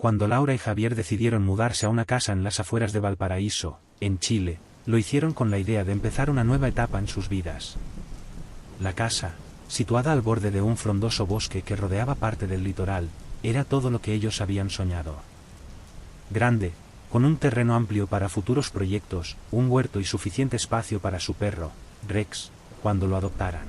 Cuando Laura y Javier decidieron mudarse a una casa en las afueras de Valparaíso, en Chile, lo hicieron con la idea de empezar una nueva etapa en sus vidas. La casa, situada al borde de un frondoso bosque que rodeaba parte del litoral, era todo lo que ellos habían soñado. Grande, con un terreno amplio para futuros proyectos, un huerto y suficiente espacio para su perro, Rex, cuando lo adoptaran.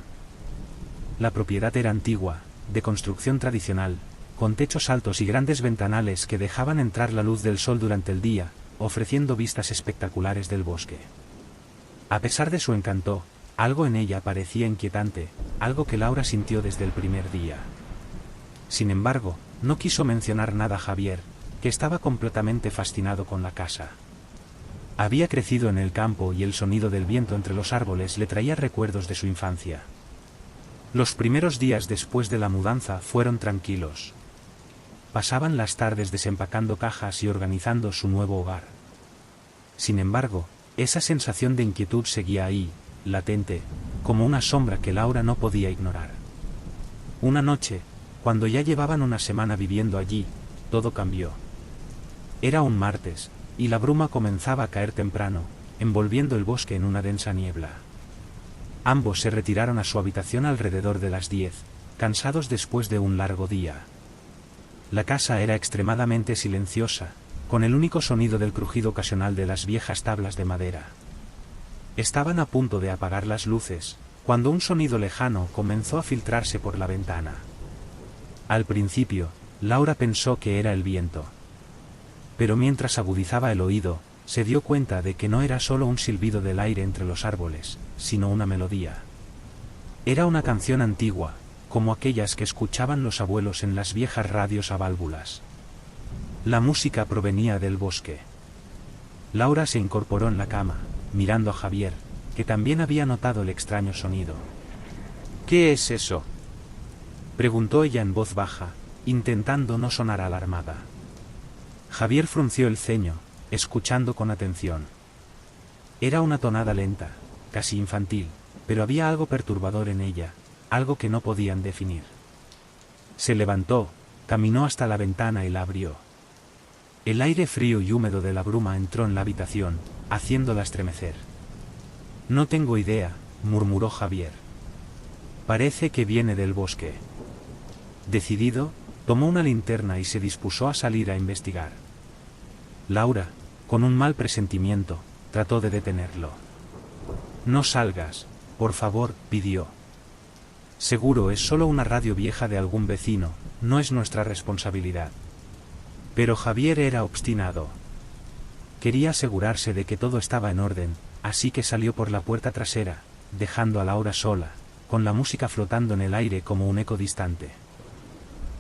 La propiedad era antigua, de construcción tradicional, con techos altos y grandes ventanales que dejaban entrar la luz del sol durante el día, ofreciendo vistas espectaculares del bosque. A pesar de su encanto, algo en ella parecía inquietante, algo que Laura sintió desde el primer día. Sin embargo, no quiso mencionar nada a Javier, que estaba completamente fascinado con la casa. Había crecido en el campo y el sonido del viento entre los árboles le traía recuerdos de su infancia. Los primeros días después de la mudanza fueron tranquilos. Pasaban las tardes desempacando cajas y organizando su nuevo hogar. Sin embargo, esa sensación de inquietud seguía ahí, latente, como una sombra que Laura no podía ignorar. Una noche, cuando ya llevaban una semana viviendo allí, todo cambió. Era un martes, y la bruma comenzaba a caer temprano, envolviendo el bosque en una densa niebla. Ambos se retiraron a su habitación alrededor de las 10, cansados después de un largo día. La casa era extremadamente silenciosa, con el único sonido del crujido ocasional de las viejas tablas de madera. Estaban a punto de apagar las luces, cuando un sonido lejano comenzó a filtrarse por la ventana. Al principio, Laura pensó que era el viento. Pero mientras agudizaba el oído, se dio cuenta de que no era solo un silbido del aire entre los árboles, sino una melodía. Era una canción antigua, como aquellas que escuchaban los abuelos en las viejas radios a válvulas. La música provenía del bosque. Laura se incorporó en la cama, mirando a Javier, que también había notado el extraño sonido. «¿Qué es eso?», preguntó ella en voz baja, intentando no sonar alarmada. Javier frunció el ceño, escuchando con atención. Era una tonada lenta, casi infantil, pero había algo perturbador en ella, algo que no podían definir. Se levantó, caminó hasta la ventana y la abrió. El aire frío y húmedo de la bruma entró en la habitación, haciéndola estremecer. «No tengo idea», murmuró Javier. «Parece que viene del bosque». Decidido, tomó una linterna y se dispuso a salir a investigar. Laura, con un mal presentimiento, trató de detenerlo. «No salgas, por favor», pidió. «Seguro es solo una radio vieja de algún vecino, no es nuestra responsabilidad». Pero Javier era obstinado. Quería asegurarse de que todo estaba en orden, así que salió por la puerta trasera, dejando a Laura sola, con la música flotando en el aire como un eco distante.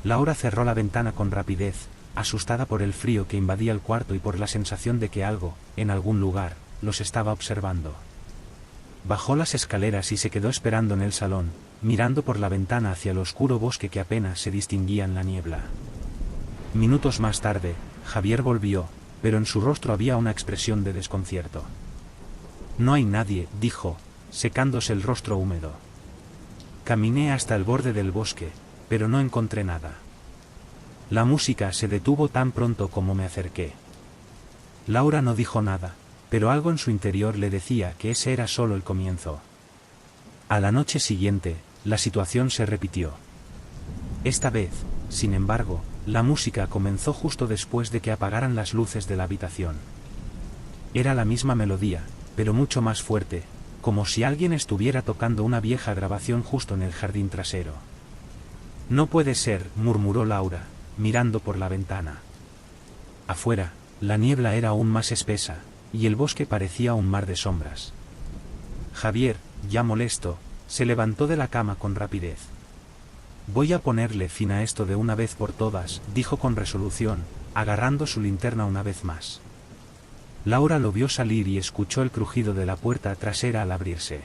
Laura cerró la ventana con rapidez, asustada por el frío que invadía el cuarto y por la sensación de que algo, en algún lugar, los estaba observando. Bajó las escaleras y se quedó esperando en el salón, mirando por la ventana hacia el oscuro bosque que apenas se distinguía en la niebla. Minutos más tarde, Javier volvió, pero en su rostro había una expresión de desconcierto. «No hay nadie», dijo, secándose el rostro húmedo. «Caminé hasta el borde del bosque, pero no encontré nada. La música se detuvo tan pronto como me acerqué». Laura no dijo nada, pero algo en su interior le decía que ese era solo el comienzo. A la noche siguiente, la situación se repitió. Esta vez, sin embargo, la música comenzó justo después de que apagaran las luces de la habitación. Era la misma melodía, pero mucho más fuerte, como si alguien estuviera tocando una vieja grabación justo en el jardín trasero. «No puede ser», murmuró Laura, mirando por la ventana. Afuera, la niebla era aún más espesa, y el bosque parecía un mar de sombras. Javier, ya molesto, se levantó de la cama con rapidez. «Voy a ponerle fin a esto de una vez por todas», dijo con resolución, agarrando su linterna una vez más. Laura lo vio salir y escuchó el crujido de la puerta trasera al abrirse.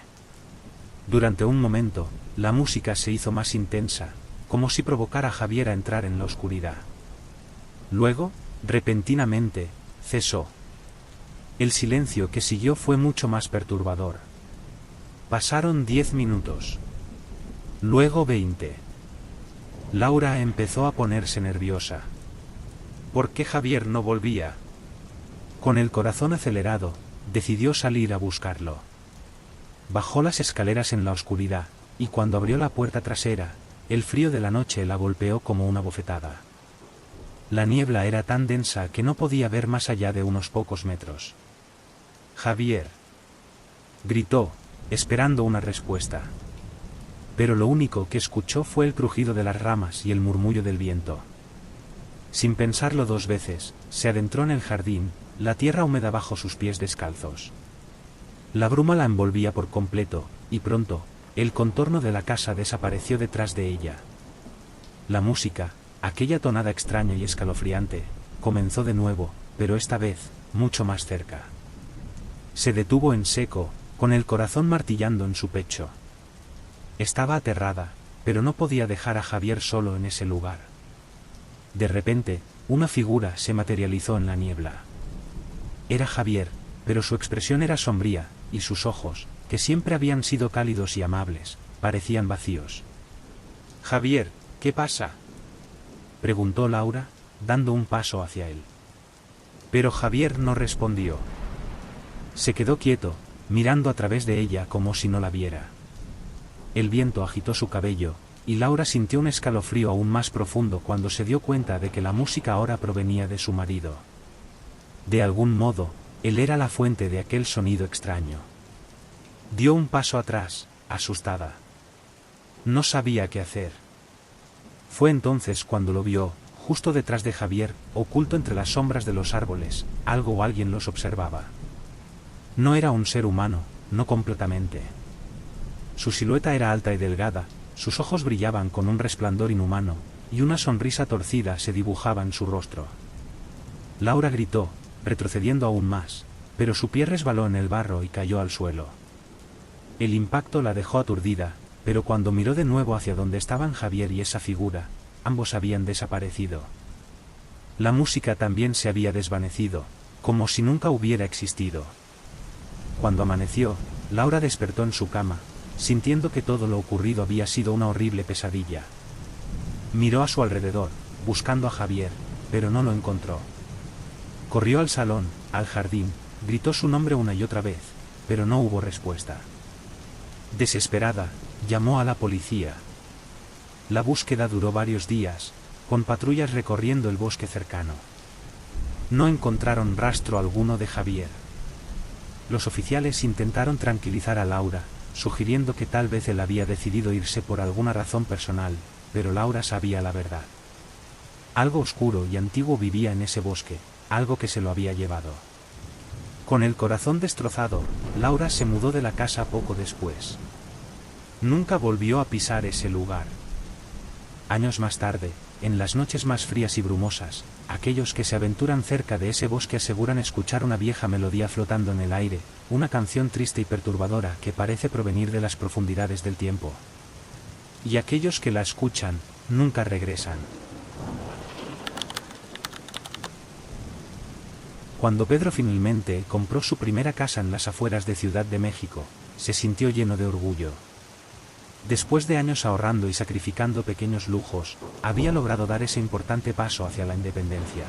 Durante un momento, la música se hizo más intensa, como si provocara a Javier a entrar en la oscuridad. Luego, repentinamente, cesó. El silencio que siguió fue mucho más perturbador. Pasaron 10 minutos. Luego 20. Laura empezó a ponerse nerviosa. ¿Por qué Javier no volvía? Con el corazón acelerado, decidió salir a buscarlo. Bajó las escaleras en la oscuridad, y cuando abrió la puerta trasera, el frío de la noche la golpeó como una bofetada. La niebla era tan densa que no podía ver más allá de unos pocos metros. «Javier», gritó, esperando una respuesta. Pero lo único que escuchó fue el crujido de las ramas y el murmullo del viento. Sin pensarlo dos veces, se adentró en el jardín, la tierra húmeda bajo sus pies descalzos. La bruma la envolvía por completo, y pronto, el contorno de la casa desapareció detrás de ella. La música, aquella tonada extraña y escalofriante, comenzó de nuevo, pero esta vez, mucho más cerca. Se detuvo en seco, con el corazón martillando en su pecho. Estaba aterrada, pero no podía dejar a Javier solo en ese lugar. De repente, una figura se materializó en la niebla. Era Javier, pero su expresión era sombría, y sus ojos, que siempre habían sido cálidos y amables, parecían vacíos. «Javier, ¿qué pasa?», preguntó Laura, dando un paso hacia él. Pero Javier no respondió. Se quedó quieto, mirando a través de ella como si no la viera. El viento agitó su cabello, y Laura sintió un escalofrío aún más profundo cuando se dio cuenta de que la música ahora provenía de su marido. De algún modo, él era la fuente de aquel sonido extraño. Dio un paso atrás, asustada. No sabía qué hacer. Fue entonces cuando lo vio, justo detrás de Javier, oculto entre las sombras de los árboles, algo o alguien los observaba. No era un ser humano, no completamente. Su silueta era alta y delgada, sus ojos brillaban con un resplandor inhumano, y una sonrisa torcida se dibujaba en su rostro. Laura gritó, retrocediendo aún más, pero su pie resbaló en el barro y cayó al suelo. El impacto la dejó aturdida, pero cuando miró de nuevo hacia donde estaban Javier y esa figura, ambos habían desaparecido. La música también se había desvanecido, como si nunca hubiera existido. Cuando amaneció, Laura despertó en su cama, sintiendo que todo lo ocurrido había sido una horrible pesadilla. Miró a su alrededor, buscando a Javier, pero no lo encontró. Corrió al salón, al jardín, gritó su nombre una y otra vez, pero no hubo respuesta. Desesperada, llamó a la policía. La búsqueda duró varios días, con patrullas recorriendo el bosque cercano. No encontraron rastro alguno de Javier. Los oficiales intentaron tranquilizar a Laura, sugiriendo que tal vez él había decidido irse por alguna razón personal, pero Laura sabía la verdad. Algo oscuro y antiguo vivía en ese bosque, algo que se lo había llevado. Con el corazón destrozado, Laura se mudó de la casa poco después. Nunca volvió a pisar ese lugar. Años más tarde, en las noches más frías y brumosas, aquellos que se aventuran cerca de ese bosque aseguran escuchar una vieja melodía flotando en el aire, una canción triste y perturbadora que parece provenir de las profundidades del tiempo. Y aquellos que la escuchan, nunca regresan. Cuando Pedro finalmente compró su primera casa en las afueras de Ciudad de México, se sintió lleno de orgullo. Después de años ahorrando y sacrificando pequeños lujos, había logrado dar ese importante paso hacia la independencia.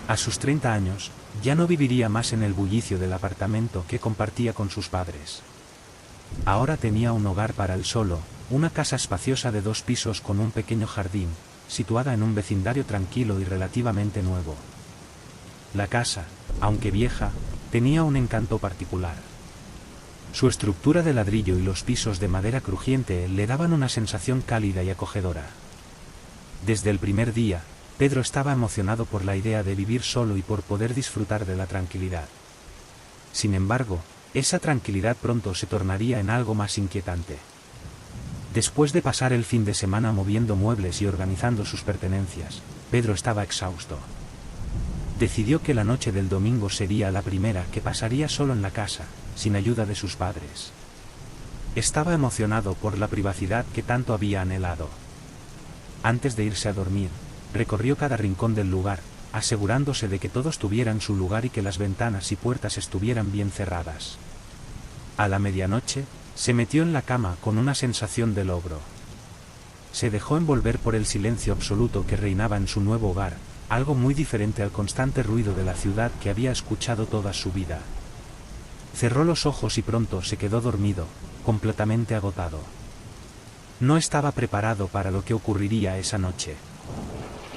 A sus 30 años, ya no viviría más en el bullicio del apartamento que compartía con sus padres. Ahora tenía un hogar para él solo, una casa espaciosa de 2 pisos con un pequeño jardín, situada en un vecindario tranquilo y relativamente nuevo. La casa, aunque vieja, tenía un encanto particular. Su estructura de ladrillo y los pisos de madera crujiente le daban una sensación cálida y acogedora. Desde el primer día, Pedro estaba emocionado por la idea de vivir solo y por poder disfrutar de la tranquilidad. Sin embargo, esa tranquilidad pronto se tornaría en algo más inquietante. Después de pasar el fin de semana moviendo muebles y organizando sus pertenencias, Pedro estaba exhausto. Decidió que la noche del domingo sería la primera que pasaría solo en la casa, sin ayuda de sus padres. Estaba emocionado por la privacidad que tanto había anhelado. Antes de irse a dormir, recorrió cada rincón del lugar, asegurándose de que todos tuvieran su lugar y que las ventanas y puertas estuvieran bien cerradas. A la medianoche, se metió en la cama con una sensación de logro. Se dejó envolver por el silencio absoluto que reinaba en su nuevo hogar, algo muy diferente al constante ruido de la ciudad que había escuchado toda su vida. Cerró los ojos y pronto se quedó dormido, completamente agotado. No estaba preparado para lo que ocurriría esa noche.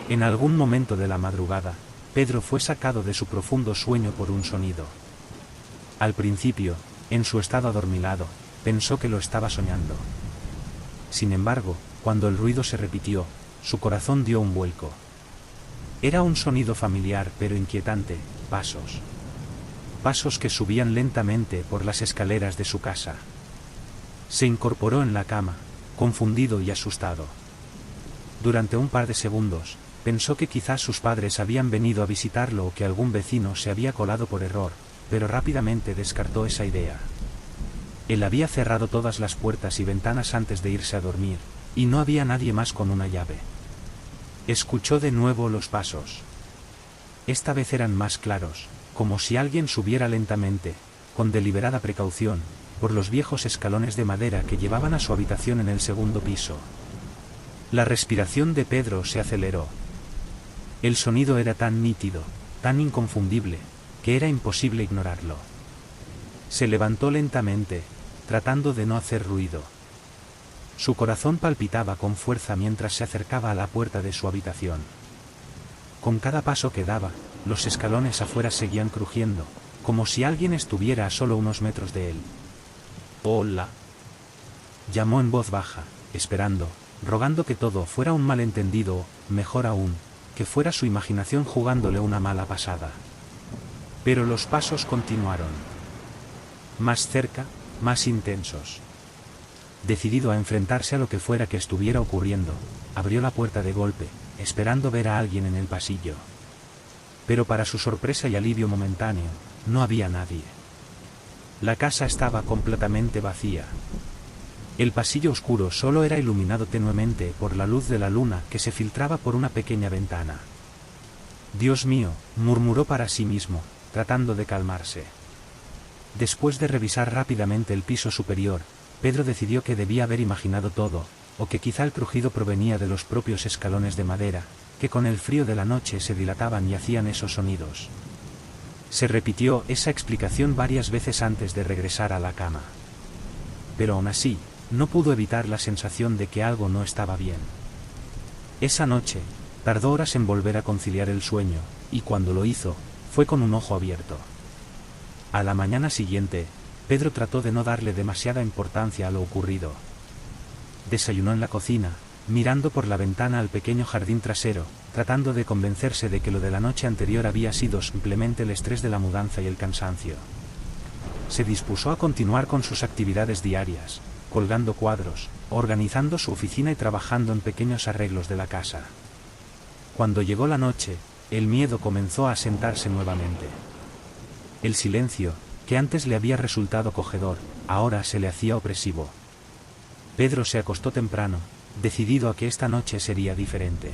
En algún momento de la madrugada, Pedro fue sacado de su profundo sueño por un sonido. Al principio, en su estado adormilado, pensó que lo estaba soñando. Sin embargo, cuando el ruido se repitió, su corazón dio un vuelco. Era un sonido familiar pero inquietante, pasos. Pasos que subían lentamente por las escaleras de su casa. Se incorporó en la cama, confundido y asustado. Durante un par de segundos, pensó que quizás sus padres habían venido a visitarlo o que algún vecino se había colado por error, pero rápidamente descartó esa idea. Él había cerrado todas las puertas y ventanas antes de irse a dormir, y no había nadie más con una llave. Escuchó de nuevo los pasos. Esta vez eran más claros, como si alguien subiera lentamente, con deliberada precaución, por los viejos escalones de madera que llevaban a su habitación en el segundo piso. La respiración de Pedro se aceleró. El sonido era tan nítido, tan inconfundible, que era imposible ignorarlo. Se levantó lentamente, tratando de no hacer ruido. Su corazón palpitaba con fuerza mientras se acercaba a la puerta de su habitación. Con cada paso que daba, los escalones afuera seguían crujiendo, como si alguien estuviera a solo unos metros de él. «Hola», llamó en voz baja, esperando, rogando que todo fuera un malentendido o, mejor aún, que fuera su imaginación jugándole una mala pasada. Pero los pasos continuaron. Más cerca, más intensos. Decidido a enfrentarse a lo que fuera que estuviera ocurriendo, abrió la puerta de golpe, esperando ver a alguien en el pasillo. Pero para su sorpresa y alivio momentáneo, no había nadie. La casa estaba completamente vacía. El pasillo oscuro solo era iluminado tenuemente por la luz de la luna que se filtraba por una pequeña ventana. «Dios mío», murmuró para sí mismo, tratando de calmarse. Después de revisar rápidamente el piso superior, Pedro decidió que debía haber imaginado todo, o que quizá el crujido provenía de los propios escalones de madera, que con el frío de la noche se dilataban y hacían esos sonidos. Se repitió esa explicación varias veces antes de regresar a la cama. Pero aún así, no pudo evitar la sensación de que algo no estaba bien. Esa noche, tardó horas en volver a conciliar el sueño, y cuando lo hizo, fue con un ojo abierto. A la mañana siguiente, Pedro trató de no darle demasiada importancia a lo ocurrido. Desayunó en la cocina, mirando por la ventana al pequeño jardín trasero, tratando de convencerse de que lo de la noche anterior había sido simplemente el estrés de la mudanza y el cansancio. Se dispuso a continuar con sus actividades diarias, colgando cuadros, organizando su oficina y trabajando en pequeños arreglos de la casa. Cuando llegó la noche, el miedo comenzó a asentarse nuevamente. El silencio, que antes le había resultado acogedor, ahora se le hacía opresivo. Pedro se acostó temprano, decidido a que esta noche sería diferente.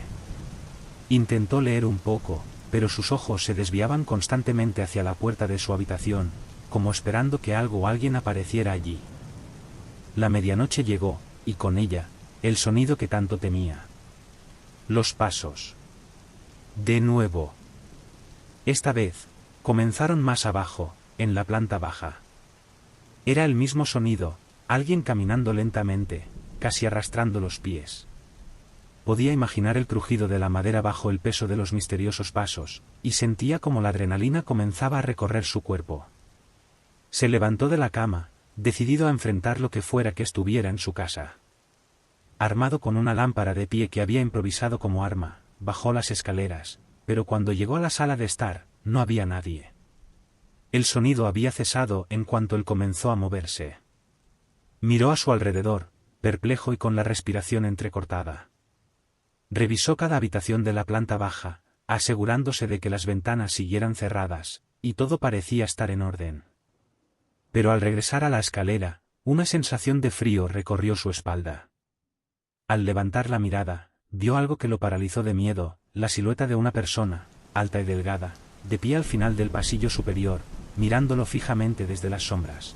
Intentó leer un poco, pero sus ojos se desviaban constantemente hacia la puerta de su habitación, como esperando que algo o alguien apareciera allí. La medianoche llegó, y con ella, el sonido que tanto temía. Los pasos. De nuevo. Esta vez, comenzaron más abajo, en la planta baja. Era el mismo sonido, alguien caminando lentamente, casi arrastrando los pies. Podía imaginar el crujido de la madera bajo el peso de los misteriosos pasos, y sentía como la adrenalina comenzaba a recorrer su cuerpo. Se levantó de la cama, decidido a enfrentar lo que fuera que estuviera en su casa. Armado con una lámpara de pie que había improvisado como arma, bajó las escaleras, pero cuando llegó a la sala de estar, no había nadie. El sonido había cesado en cuanto él comenzó a moverse. Miró a su alrededor, perplejo y con la respiración entrecortada. Revisó cada habitación de la planta baja, asegurándose de que las ventanas siguieran cerradas, y todo parecía estar en orden. Pero al regresar a la escalera, una sensación de frío recorrió su espalda. Al levantar la mirada, vio algo que lo paralizó de miedo, la silueta de una persona, alta y delgada, de pie al final del pasillo superior, mirándolo fijamente desde las sombras.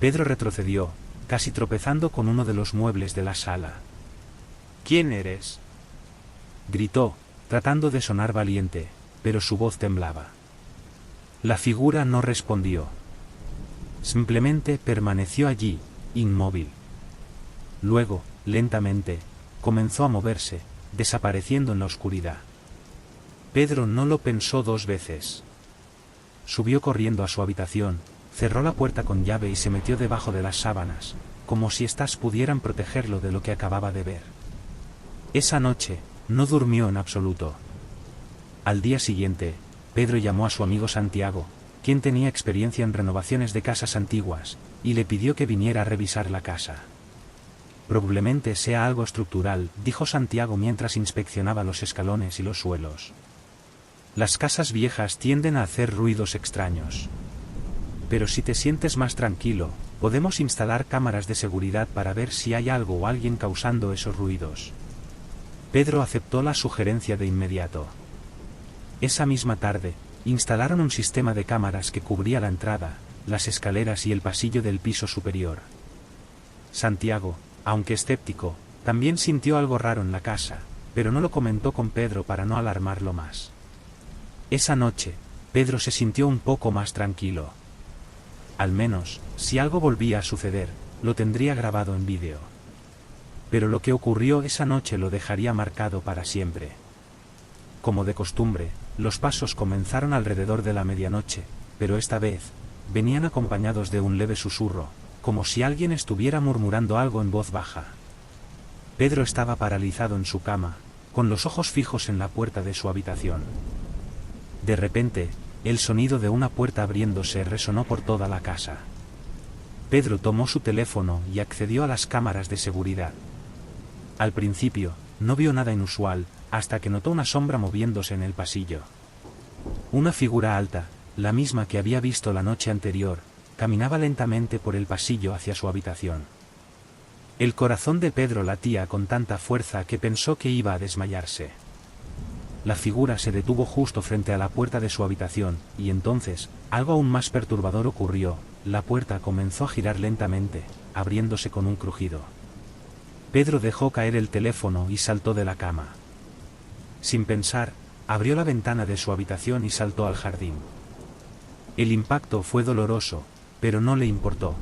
Pedro retrocedió, casi tropezando con uno de los muebles de la sala. «¿Quién eres?», gritó, tratando de sonar valiente, pero su voz temblaba. La figura no respondió. Simplemente permaneció allí, inmóvil. Luego, lentamente, comenzó a moverse, desapareciendo en la oscuridad. Pedro no lo pensó dos veces. Subió corriendo a su habitación, cerró la puerta con llave y se metió debajo de las sábanas, como si éstas pudieran protegerlo de lo que acababa de ver. Esa noche, no durmió en absoluto. Al día siguiente, Pedro llamó a su amigo Santiago, quien tenía experiencia en renovaciones de casas antiguas, y le pidió que viniera a revisar la casa. Probablemente sea algo estructural, dijo Santiago mientras inspeccionaba los escalones y los suelos. Las casas viejas tienden a hacer ruidos extraños. Pero si te sientes más tranquilo, podemos instalar cámaras de seguridad para ver si hay algo o alguien causando esos ruidos. Pedro aceptó la sugerencia de inmediato. Esa misma tarde, instalaron un sistema de cámaras que cubría la entrada, las escaleras y el pasillo del piso superior. Santiago, aunque escéptico, también sintió algo raro en la casa, pero no lo comentó con Pedro para no alarmarlo más. Esa noche, Pedro se sintió un poco más tranquilo. Al menos, si algo volvía a suceder, lo tendría grabado en vídeo. Pero lo que ocurrió esa noche lo dejaría marcado para siempre. Como de costumbre, los pasos comenzaron alrededor de la medianoche, pero esta vez, venían acompañados de un leve susurro, como si alguien estuviera murmurando algo en voz baja. Pedro estaba paralizado en su cama, con los ojos fijos en la puerta de su habitación. De repente, el sonido de una puerta abriéndose resonó por toda la casa. Pedro tomó su teléfono y accedió a las cámaras de seguridad. Al principio, no vio nada inusual, hasta que notó una sombra moviéndose en el pasillo. Una figura alta, la misma que había visto la noche anterior, caminaba lentamente por el pasillo hacia su habitación. El corazón de Pedro latía con tanta fuerza que pensó que iba a desmayarse. La figura se detuvo justo frente a la puerta de su habitación, y entonces, algo aún más perturbador ocurrió, la puerta comenzó a girar lentamente, abriéndose con un crujido. Pedro dejó caer el teléfono y saltó de la cama. Sin pensar, abrió la ventana de su habitación y saltó al jardín. El impacto fue doloroso, pero no le importó.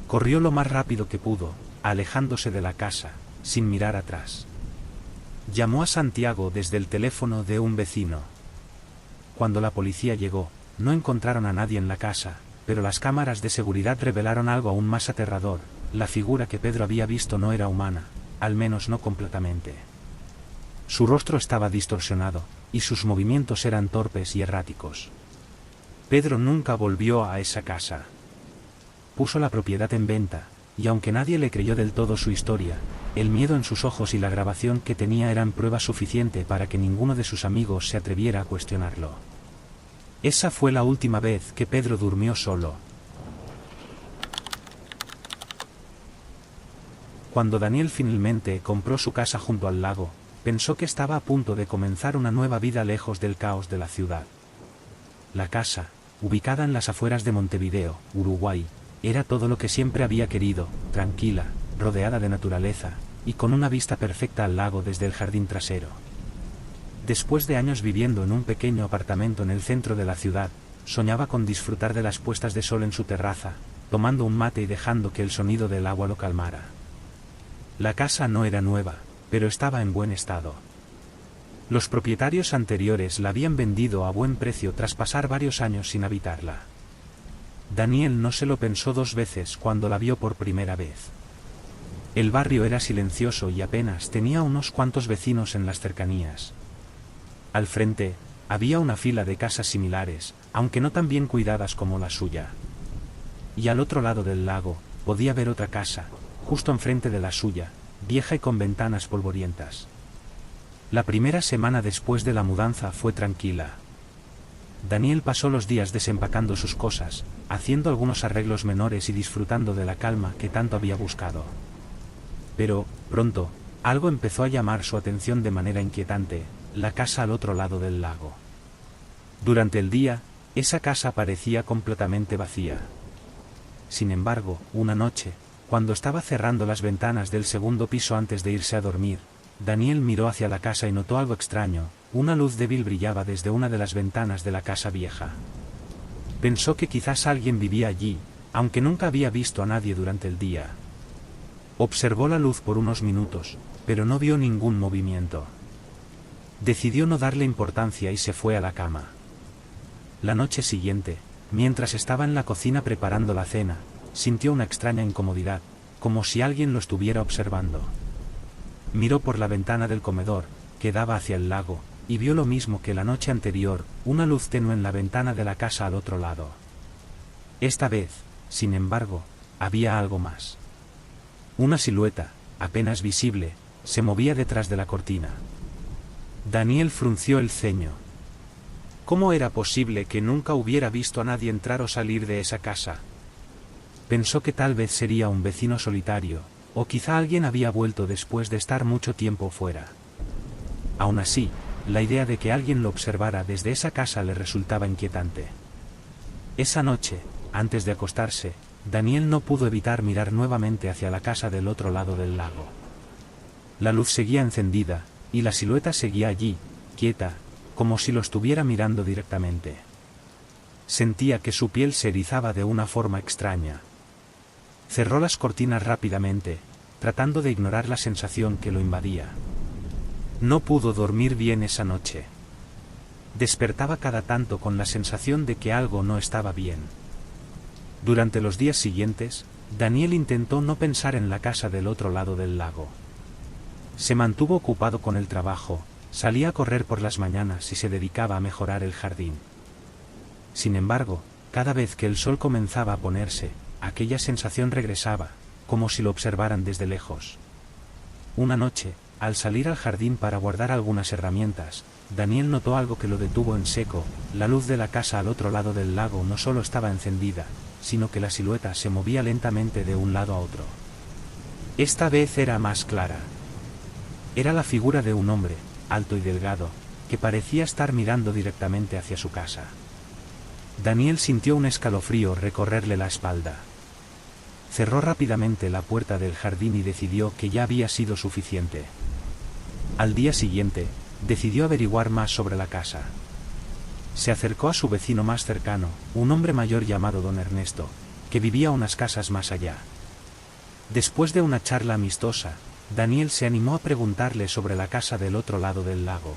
Corrió lo más rápido que pudo, alejándose de la casa, sin mirar atrás. Llamó a Santiago desde el teléfono de un vecino. Cuando la policía llegó, no encontraron a nadie en la casa, pero las cámaras de seguridad revelaron algo aún más aterrador: la figura que Pedro había visto no era humana, al menos no completamente. Su rostro estaba distorsionado, y sus movimientos eran torpes y erráticos. Pedro nunca volvió a esa casa. Puso la propiedad en venta, y aunque nadie le creyó del todo su historia, el miedo en sus ojos y la grabación que tenía eran prueba suficiente para que ninguno de sus amigos se atreviera a cuestionarlo. Esa fue la última vez que Pedro durmió solo. Cuando Daniel finalmente compró su casa junto al lago, pensó que estaba a punto de comenzar una nueva vida lejos del caos de la ciudad. La casa, ubicada en las afueras de Montevideo, Uruguay, era todo lo que siempre había querido: tranquila, rodeada de naturaleza, y con una vista perfecta al lago desde el jardín trasero. Después de años viviendo en un pequeño apartamento en el centro de la ciudad, soñaba con disfrutar de las puestas de sol en su terraza, tomando un mate y dejando que el sonido del agua lo calmara. La casa no era nueva, pero estaba en buen estado. Los propietarios anteriores la habían vendido a buen precio tras pasar varios años sin habitarla. Daniel no se lo pensó dos veces cuando la vio por primera vez. El barrio era silencioso y apenas tenía unos cuantos vecinos en las cercanías. Al frente, había una fila de casas similares, aunque no tan bien cuidadas como la suya. Y al otro lado del lago, podía ver otra casa, justo enfrente de la suya, vieja y con ventanas polvorientas. La primera semana después de la mudanza fue tranquila. Daniel pasó los días desempacando sus cosas, haciendo algunos arreglos menores y disfrutando de la calma que tanto había buscado. Pero, pronto, algo empezó a llamar su atención de manera inquietante: la casa al otro lado del lago. Durante el día, esa casa parecía completamente vacía. Sin embargo, una noche, cuando estaba cerrando las ventanas del segundo piso antes de irse a dormir, Daniel miró hacia la casa y notó algo extraño. Una luz débil brillaba desde una de las ventanas de la casa vieja. Pensó que quizás alguien vivía allí, aunque nunca había visto a nadie durante el día. Observó la luz por unos minutos, pero no vio ningún movimiento. Decidió no darle importancia y se fue a la cama. La noche siguiente, mientras estaba en la cocina preparando la cena, sintió una extraña incomodidad, como si alguien lo estuviera observando. Miró por la ventana del comedor, que daba hacia el lago, y vio lo mismo que la noche anterior, una luz tenue en la ventana de la casa al otro lado. Esta vez, sin embargo, había algo más. Una silueta, apenas visible, se movía detrás de la cortina. Daniel frunció el ceño. ¿Cómo era posible que nunca hubiera visto a nadie entrar o salir de esa casa? Pensó que tal vez sería un vecino solitario, o quizá alguien había vuelto después de estar mucho tiempo fuera. Aún así, la idea de que alguien lo observara desde esa casa le resultaba inquietante. Esa noche, antes de acostarse, Daniel no pudo evitar mirar nuevamente hacia la casa del otro lado del lago. La luz seguía encendida, y la silueta seguía allí, quieta, como si lo estuviera mirando directamente. Sentía que su piel se erizaba de una forma extraña. Cerró las cortinas rápidamente, tratando de ignorar la sensación que lo invadía. No pudo dormir bien esa noche. Despertaba cada tanto con la sensación de que algo no estaba bien. Durante los días siguientes, Daniel intentó no pensar en la casa del otro lado del lago. Se mantuvo ocupado con el trabajo, salía a correr por las mañanas y se dedicaba a mejorar el jardín. Sin embargo, cada vez que el sol comenzaba a ponerse, aquella sensación regresaba, como si lo observaran desde lejos. Una noche, al salir al jardín para guardar algunas herramientas, Daniel notó algo que lo detuvo en seco. La luz de la casa al otro lado del lago no solo estaba encendida, sino que la silueta se movía lentamente de un lado a otro. Esta vez era más clara. Era la figura de un hombre, alto y delgado, que parecía estar mirando directamente hacia su casa. Daniel sintió un escalofrío recorrerle la espalda. Cerró rápidamente la puerta del jardín y decidió que ya había sido suficiente. Al día siguiente, decidió averiguar más sobre la casa. Se acercó a su vecino más cercano, un hombre mayor llamado Don Ernesto, que vivía unas casas más allá. Después de una charla amistosa, Daniel se animó a preguntarle sobre la casa del otro lado del lago.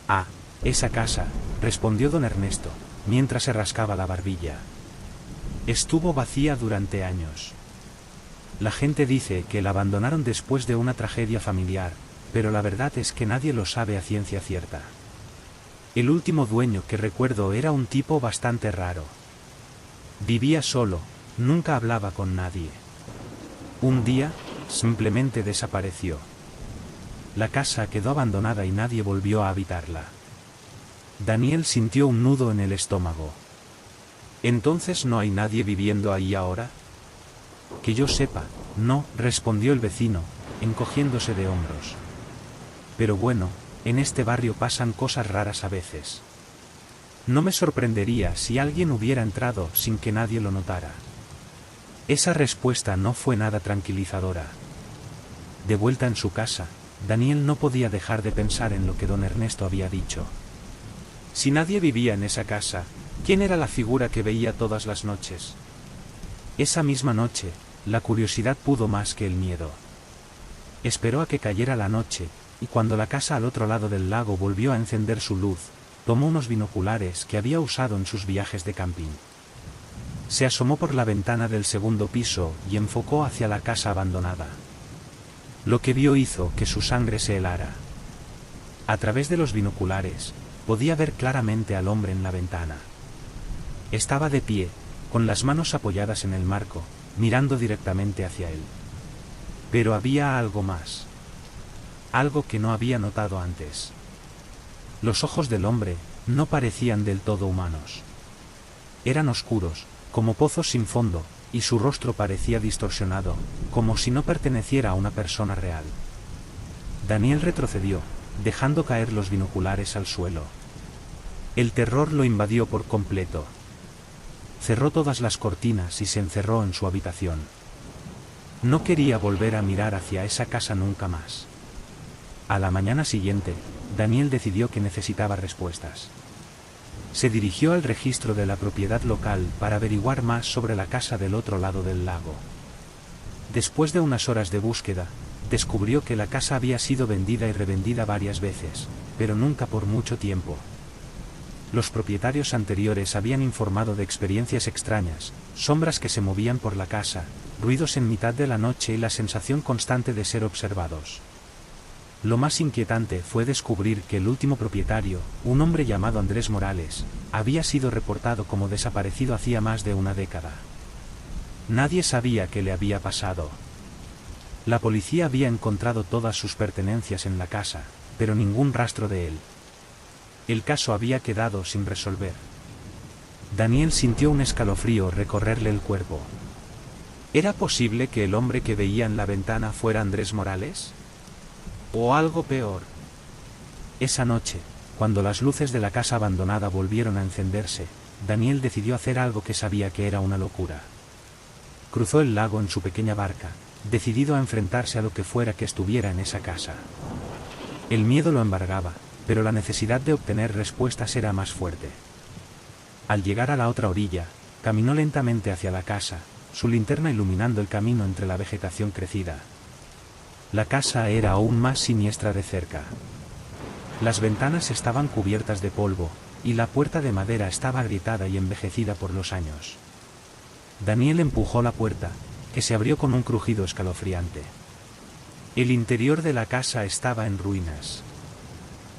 «Ah, esa casa», respondió Don Ernesto, mientras se rascaba la barbilla. «Estuvo vacía durante años. La gente dice que la abandonaron después de una tragedia familiar, pero la verdad es que nadie lo sabe a ciencia cierta. El último dueño que recuerdo era un tipo bastante raro. Vivía solo, nunca hablaba con nadie. Un día, simplemente desapareció. La casa quedó abandonada y nadie volvió a habitarla». Daniel sintió un nudo en el estómago. «¿Entonces no hay nadie viviendo ahí ahora?» «Que yo sepa, no», respondió el vecino, encogiéndose de hombros. «Pero bueno, en este barrio pasan cosas raras a veces. No me sorprendería si alguien hubiera entrado sin que nadie lo notara». Esa respuesta no fue nada tranquilizadora. De vuelta en su casa, Daniel no podía dejar de pensar en lo que don Ernesto había dicho. Si nadie vivía en esa casa, ¿quién era la figura que veía todas las noches? Esa misma noche, la curiosidad pudo más que el miedo. Esperó a que cayera la noche, y cuando la casa al otro lado del lago volvió a encender su luz, tomó unos binoculares que había usado en sus viajes de camping. Se asomó por la ventana del segundo piso y enfocó hacia la casa abandonada. Lo que vio hizo que su sangre se helara. A través de los binoculares, podía ver claramente al hombre en la ventana. Estaba de pie, con las manos apoyadas en el marco, mirando directamente hacia él. Pero había algo más. Algo que no había notado antes. Los ojos del hombre no parecían del todo humanos. Eran oscuros, como pozos sin fondo, y su rostro parecía distorsionado, como si no perteneciera a una persona real. Daniel retrocedió, dejando caer los binoculares al suelo. El terror lo invadió por completo. Cerró todas las cortinas y se encerró en su habitación. No quería volver a mirar hacia esa casa nunca más. A la mañana siguiente, Daniel decidió que necesitaba respuestas. Se dirigió al registro de la propiedad local para averiguar más sobre la casa del otro lado del lago. Después de unas horas de búsqueda, descubrió que la casa había sido vendida y revendida varias veces, pero nunca por mucho tiempo. Los propietarios anteriores habían informado de experiencias extrañas, sombras que se movían por la casa, ruidos en mitad de la noche y la sensación constante de ser observados. Lo más inquietante fue descubrir que el último propietario, un hombre llamado Andrés Morales, había sido reportado como desaparecido hacía más de una década. Nadie sabía qué le había pasado. La policía había encontrado todas sus pertenencias en la casa, pero ningún rastro de él. El caso había quedado sin resolver. Daniel sintió un escalofrío recorrerle el cuerpo. ¿Era posible que el hombre que veía en la ventana fuera Andrés Morales? ¿O algo peor? Esa noche, cuando las luces de la casa abandonada volvieron a encenderse, Daniel decidió hacer algo que sabía que era una locura. Cruzó el lago en su pequeña barca, decidido a enfrentarse a lo que fuera que estuviera en esa casa. El miedo lo embargaba, pero la necesidad de obtener respuestas era más fuerte. Al llegar a la otra orilla, caminó lentamente hacia la casa, su linterna iluminando el camino entre la vegetación crecida. La casa era aún más siniestra de cerca. Las ventanas estaban cubiertas de polvo, y la puerta de madera estaba agrietada y envejecida por los años. Daniel empujó la puerta, que se abrió con un crujido escalofriante. El interior de la casa estaba en ruinas.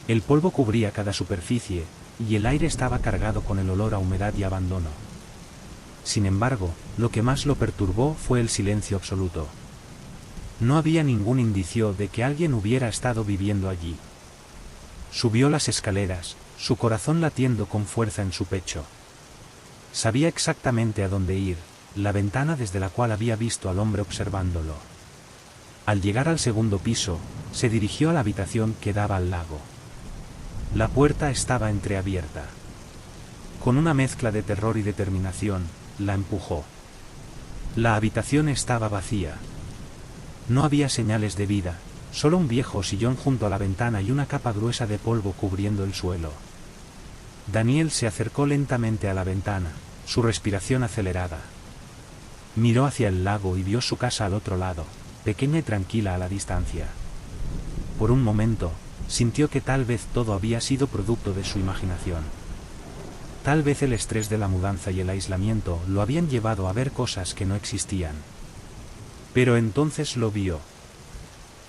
El polvo cubría cada superficie, y el aire estaba cargado con el olor a humedad y abandono. Sin embargo, lo que más lo perturbó fue el silencio absoluto. No había ningún indicio de que alguien hubiera estado viviendo allí. Subió las escaleras, su corazón latiendo con fuerza en su pecho. Sabía exactamente a dónde ir, la ventana desde la cual había visto al hombre observándolo. Al llegar al segundo piso, se dirigió a la habitación que daba al lago. La puerta estaba entreabierta. Con una mezcla de terror y determinación, la empujó. La habitación estaba vacía. No había señales de vida, solo un viejo sillón junto a la ventana y una capa gruesa de polvo cubriendo el suelo. Daniel se acercó lentamente a la ventana, su respiración acelerada. Miró hacia el lago y vio su casa al otro lado, pequeña y tranquila a la distancia. Por un momento, sintió que tal vez todo había sido producto de su imaginación. Tal vez el estrés de la mudanza y el aislamiento lo habían llevado a ver cosas que no existían. Pero entonces lo vio.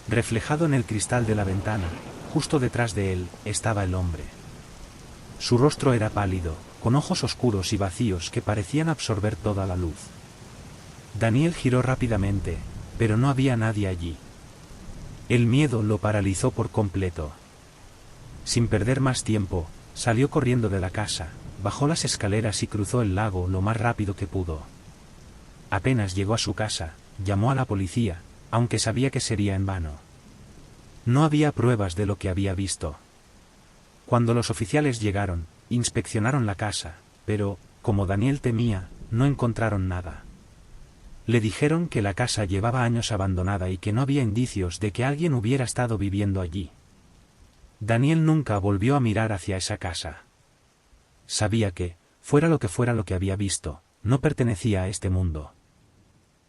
Reflejado en el cristal de la ventana, justo detrás de él, estaba el hombre. Su rostro era pálido, con ojos oscuros y vacíos que parecían absorber toda la luz. Daniel giró rápidamente, pero no había nadie allí. El miedo lo paralizó por completo. Sin perder más tiempo, salió corriendo de la casa, bajó las escaleras y cruzó el lago lo más rápido que pudo. Apenas llegó a su casa, llamó a la policía, aunque sabía que sería en vano. No había pruebas de lo que había visto. Cuando los oficiales llegaron, inspeccionaron la casa, pero, como Daniel temía, no encontraron nada. Le dijeron que la casa llevaba años abandonada y que no había indicios de que alguien hubiera estado viviendo allí. Daniel nunca volvió a mirar hacia esa casa. Sabía que, fuera lo que había visto, no pertenecía a este mundo.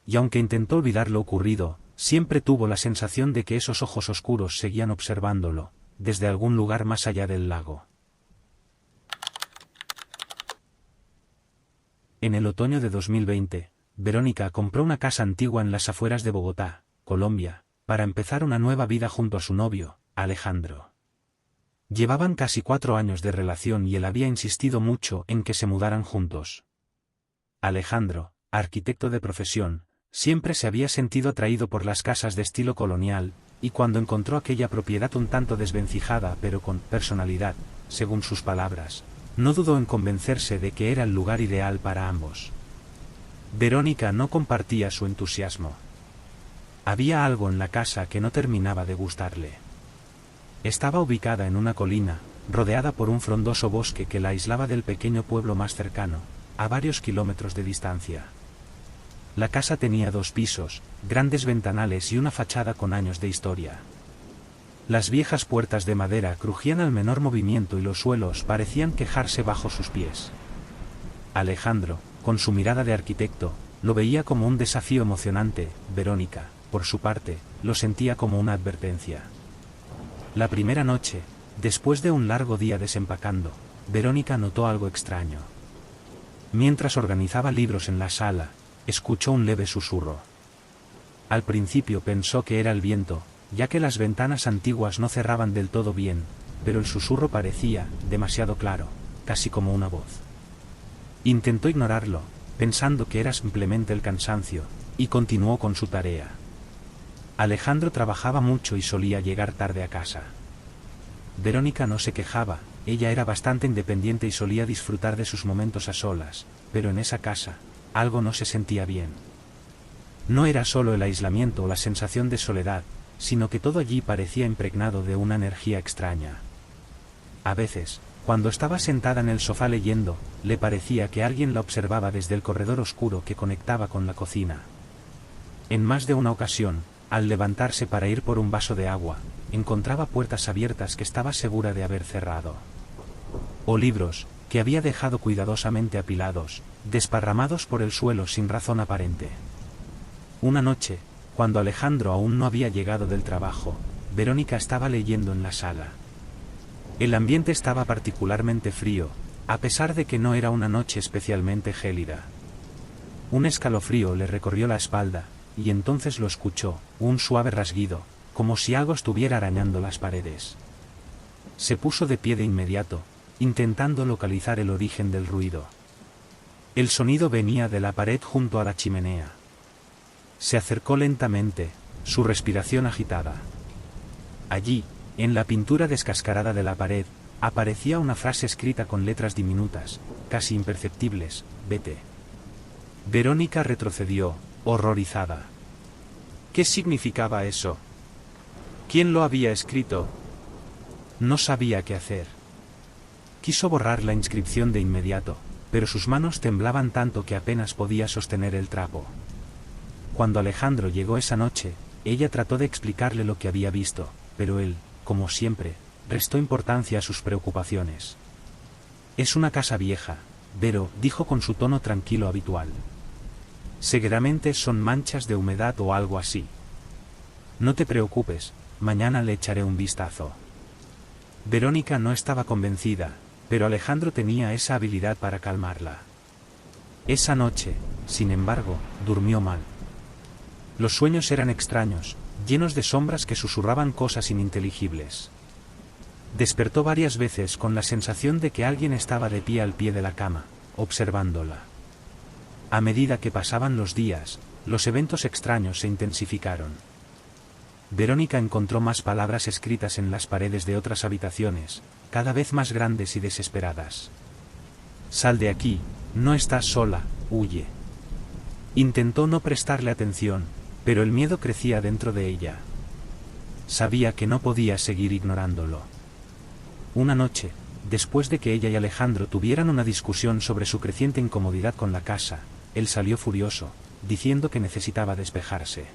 Y aunque intentó olvidar lo ocurrido, siempre tuvo la sensación de que esos ojos oscuros seguían observándolo, desde algún lugar más allá del lago. En el otoño de 2020, Verónica compró una casa antigua en las afueras de Bogotá, Colombia, para empezar una nueva vida junto a su novio, Alejandro. Llevaban casi 4 años de relación y él había insistido mucho en que se mudaran juntos. Alejandro, arquitecto de profesión, siempre se había sentido atraído por las casas de estilo colonial, y cuando encontró aquella propiedad un tanto desvencijada pero con personalidad, según sus palabras, no dudó en convencerse de que era el lugar ideal para ambos. Verónica no compartía su entusiasmo. Había algo en la casa que no terminaba de gustarle. Estaba ubicada en una colina, rodeada por un frondoso bosque que la aislaba del pequeño pueblo más cercano, a varios kilómetros de distancia. La casa tenía 2 pisos, grandes ventanales y una fachada con años de historia. Las viejas puertas de madera crujían al menor movimiento y los suelos parecían quejarse bajo sus pies. Alejandro, con su mirada de arquitecto, lo veía como un desafío emocionante. Verónica, por su parte, lo sentía como una advertencia. La primera noche, después de un largo día desempacando, Verónica notó algo extraño. Mientras organizaba libros en la sala, escuchó un leve susurro. Al principio pensó que era el viento, ya que las ventanas antiguas no cerraban del todo bien, pero el susurro parecía demasiado claro, casi como una voz. Intentó ignorarlo, pensando que era simplemente el cansancio, y continuó con su tarea. Alejandro trabajaba mucho y solía llegar tarde a casa. Verónica no se quejaba, ella era bastante independiente y solía disfrutar de sus momentos a solas, pero en esa casa, algo no se sentía bien. No era solo el aislamiento o la sensación de soledad, sino que todo allí parecía impregnado de una energía extraña. A veces, cuando estaba sentada en el sofá leyendo, le parecía que alguien la observaba desde el corredor oscuro que conectaba con la cocina. En más de una ocasión, al levantarse para ir por un vaso de agua, encontraba puertas abiertas que estaba segura de haber cerrado. O libros, que había dejado cuidadosamente apilados, desparramados por el suelo sin razón aparente. Una noche, cuando Alejandro aún no había llegado del trabajo, Verónica estaba leyendo en la sala. El ambiente estaba particularmente frío, a pesar de que no era una noche especialmente gélida. Un escalofrío le recorrió la espalda, y entonces lo escuchó, un suave rasguido, como si algo estuviera arañando las paredes. Se puso de pie de inmediato, intentando localizar el origen del ruido. El sonido venía de la pared junto a la chimenea. Se acercó lentamente, su respiración agitada. Allí, en la pintura descascarada de la pared, aparecía una frase escrita con letras diminutas, casi imperceptibles: vete. Verónica retrocedió, horrorizada. ¿Qué significaba eso? ¿Quién lo había escrito? No sabía qué hacer. Quiso borrar la inscripción de inmediato, pero sus manos temblaban tanto que apenas podía sostener el trapo. Cuando Alejandro llegó esa noche, ella trató de explicarle lo que había visto, pero él, como siempre, restó importancia a sus preocupaciones. Es una casa vieja, Vero, dijo con su tono tranquilo habitual. Seguramente son manchas de humedad o algo así. No te preocupes, mañana le echaré un vistazo. Verónica no estaba convencida, pero Alejandro tenía esa habilidad para calmarla. Esa noche, sin embargo, durmió mal. Los sueños eran extraños, llenos de sombras que susurraban cosas ininteligibles. Despertó varias veces con la sensación de que alguien estaba de pie al pie de la cama, observándola. A medida que pasaban los días, los eventos extraños se intensificaron. Verónica encontró más palabras escritas en las paredes de otras habitaciones, cada vez más grandes y desesperadas. Sal de aquí, no estás sola, huye. Intentó no prestarle atención, pero el miedo crecía dentro de ella. Sabía que no podía seguir ignorándolo. Una noche, después de que ella y Alejandro tuvieran una discusión sobre su creciente incomodidad con la casa, él salió furioso, diciendo que necesitaba despejarse.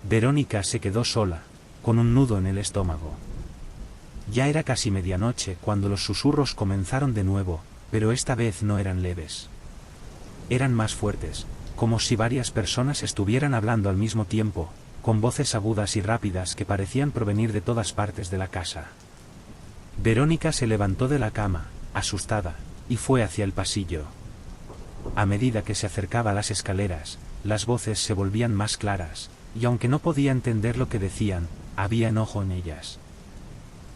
Verónica se quedó sola, con un nudo en el estómago. Ya era casi medianoche cuando los susurros comenzaron de nuevo, pero esta vez no eran leves. Eran más fuertes, como si varias personas estuvieran hablando al mismo tiempo, con voces agudas y rápidas que parecían provenir de todas partes de la casa. Verónica se levantó de la cama, asustada, y fue hacia el pasillo. A medida que se acercaba a las escaleras, las voces se volvían más claras, y aunque no podía entender lo que decían, había enojo en ellas.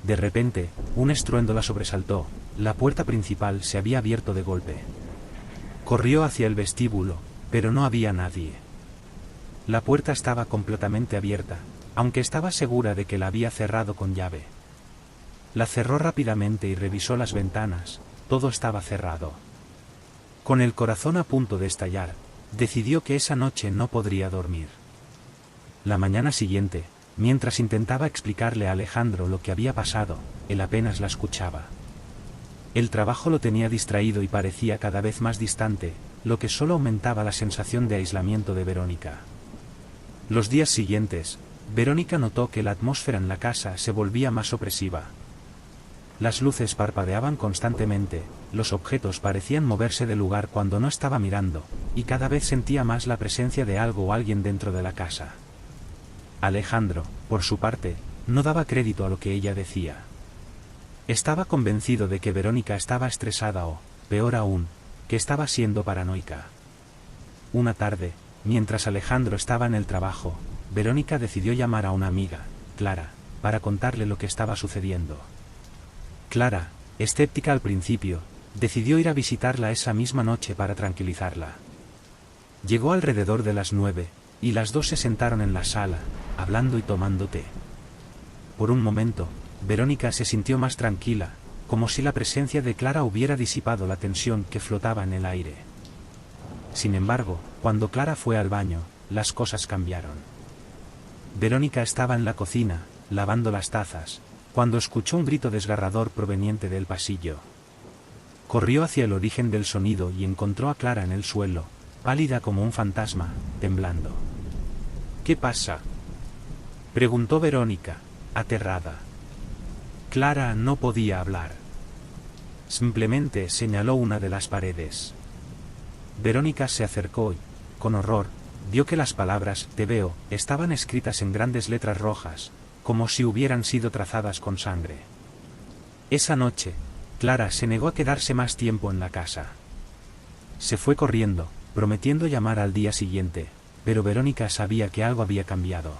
De repente, un estruendo la sobresaltó, la puerta principal se había abierto de golpe. Corrió hacia el vestíbulo, pero no había nadie. La puerta estaba completamente abierta, aunque estaba segura de que la había cerrado con llave. La cerró rápidamente y revisó las ventanas, todo estaba cerrado. Con el corazón a punto de estallar, decidió que esa noche no podría dormir. La mañana siguiente, mientras intentaba explicarle a Alejandro lo que había pasado, él apenas la escuchaba. El trabajo lo tenía distraído y parecía cada vez más distante, lo que solo aumentaba la sensación de aislamiento de Verónica. Los días siguientes, Verónica notó que la atmósfera en la casa se volvía más opresiva. Las luces parpadeaban constantemente, los objetos parecían moverse de lugar cuando no estaba mirando, y cada vez sentía más la presencia de algo o alguien dentro de la casa. Alejandro, por su parte, no daba crédito a lo que ella decía. Estaba convencido de que Verónica estaba estresada o, peor aún, que estaba siendo paranoica. Una tarde, mientras Alejandro estaba en el trabajo, Verónica decidió llamar a una amiga, Clara, para contarle lo que estaba sucediendo. Clara, escéptica al principio, decidió ir a visitarla esa misma noche para tranquilizarla. Llegó alrededor de las 9, y las dos se sentaron en la sala, hablando y tomando té. Por un momento, Verónica se sintió más tranquila, como si la presencia de Clara hubiera disipado la tensión que flotaba en el aire. Sin embargo, cuando Clara fue al baño, las cosas cambiaron. Verónica estaba en la cocina, lavando las tazas, cuando escuchó un grito desgarrador proveniente del pasillo. Corrió hacia el origen del sonido y encontró a Clara en el suelo, pálida como un fantasma, temblando. ¿Qué pasa?, preguntó Verónica, aterrada. Clara no podía hablar. Simplemente señaló una de las paredes. Verónica se acercó y, con horror, vio que las palabras «te veo» estaban escritas en grandes letras rojas, como si hubieran sido trazadas con sangre. Esa noche, Clara se negó a quedarse más tiempo en la casa. Se fue corriendo, prometiendo llamar al día siguiente, pero Verónica sabía que algo había cambiado.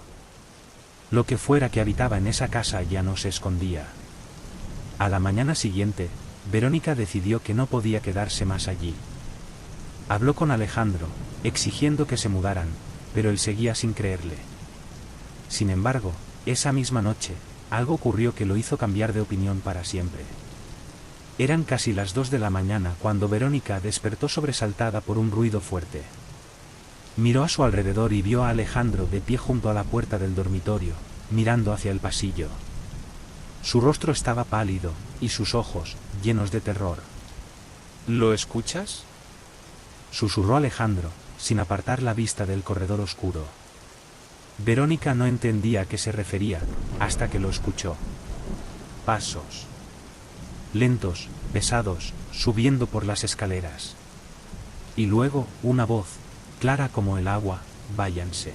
Lo que fuera que habitaba en esa casa ya no se escondía. A la mañana siguiente, Verónica decidió que no podía quedarse más allí. Habló con Alejandro, exigiendo que se mudaran, pero él seguía sin creerle. Sin embargo, esa misma noche, algo ocurrió que lo hizo cambiar de opinión para siempre. Eran casi las 2 de la mañana cuando Verónica despertó sobresaltada por un ruido fuerte. Miró a su alrededor y vio a Alejandro de pie junto a la puerta del dormitorio, mirando hacia el pasillo. Su rostro estaba pálido, y sus ojos, llenos de terror. ¿Lo escuchas?, susurró Alejandro, sin apartar la vista del corredor oscuro. Verónica no entendía a qué se refería, hasta que lo escuchó. Pasos. Lentos, pesados, subiendo por las escaleras. Y luego, una voz, clara como el agua: váyanse.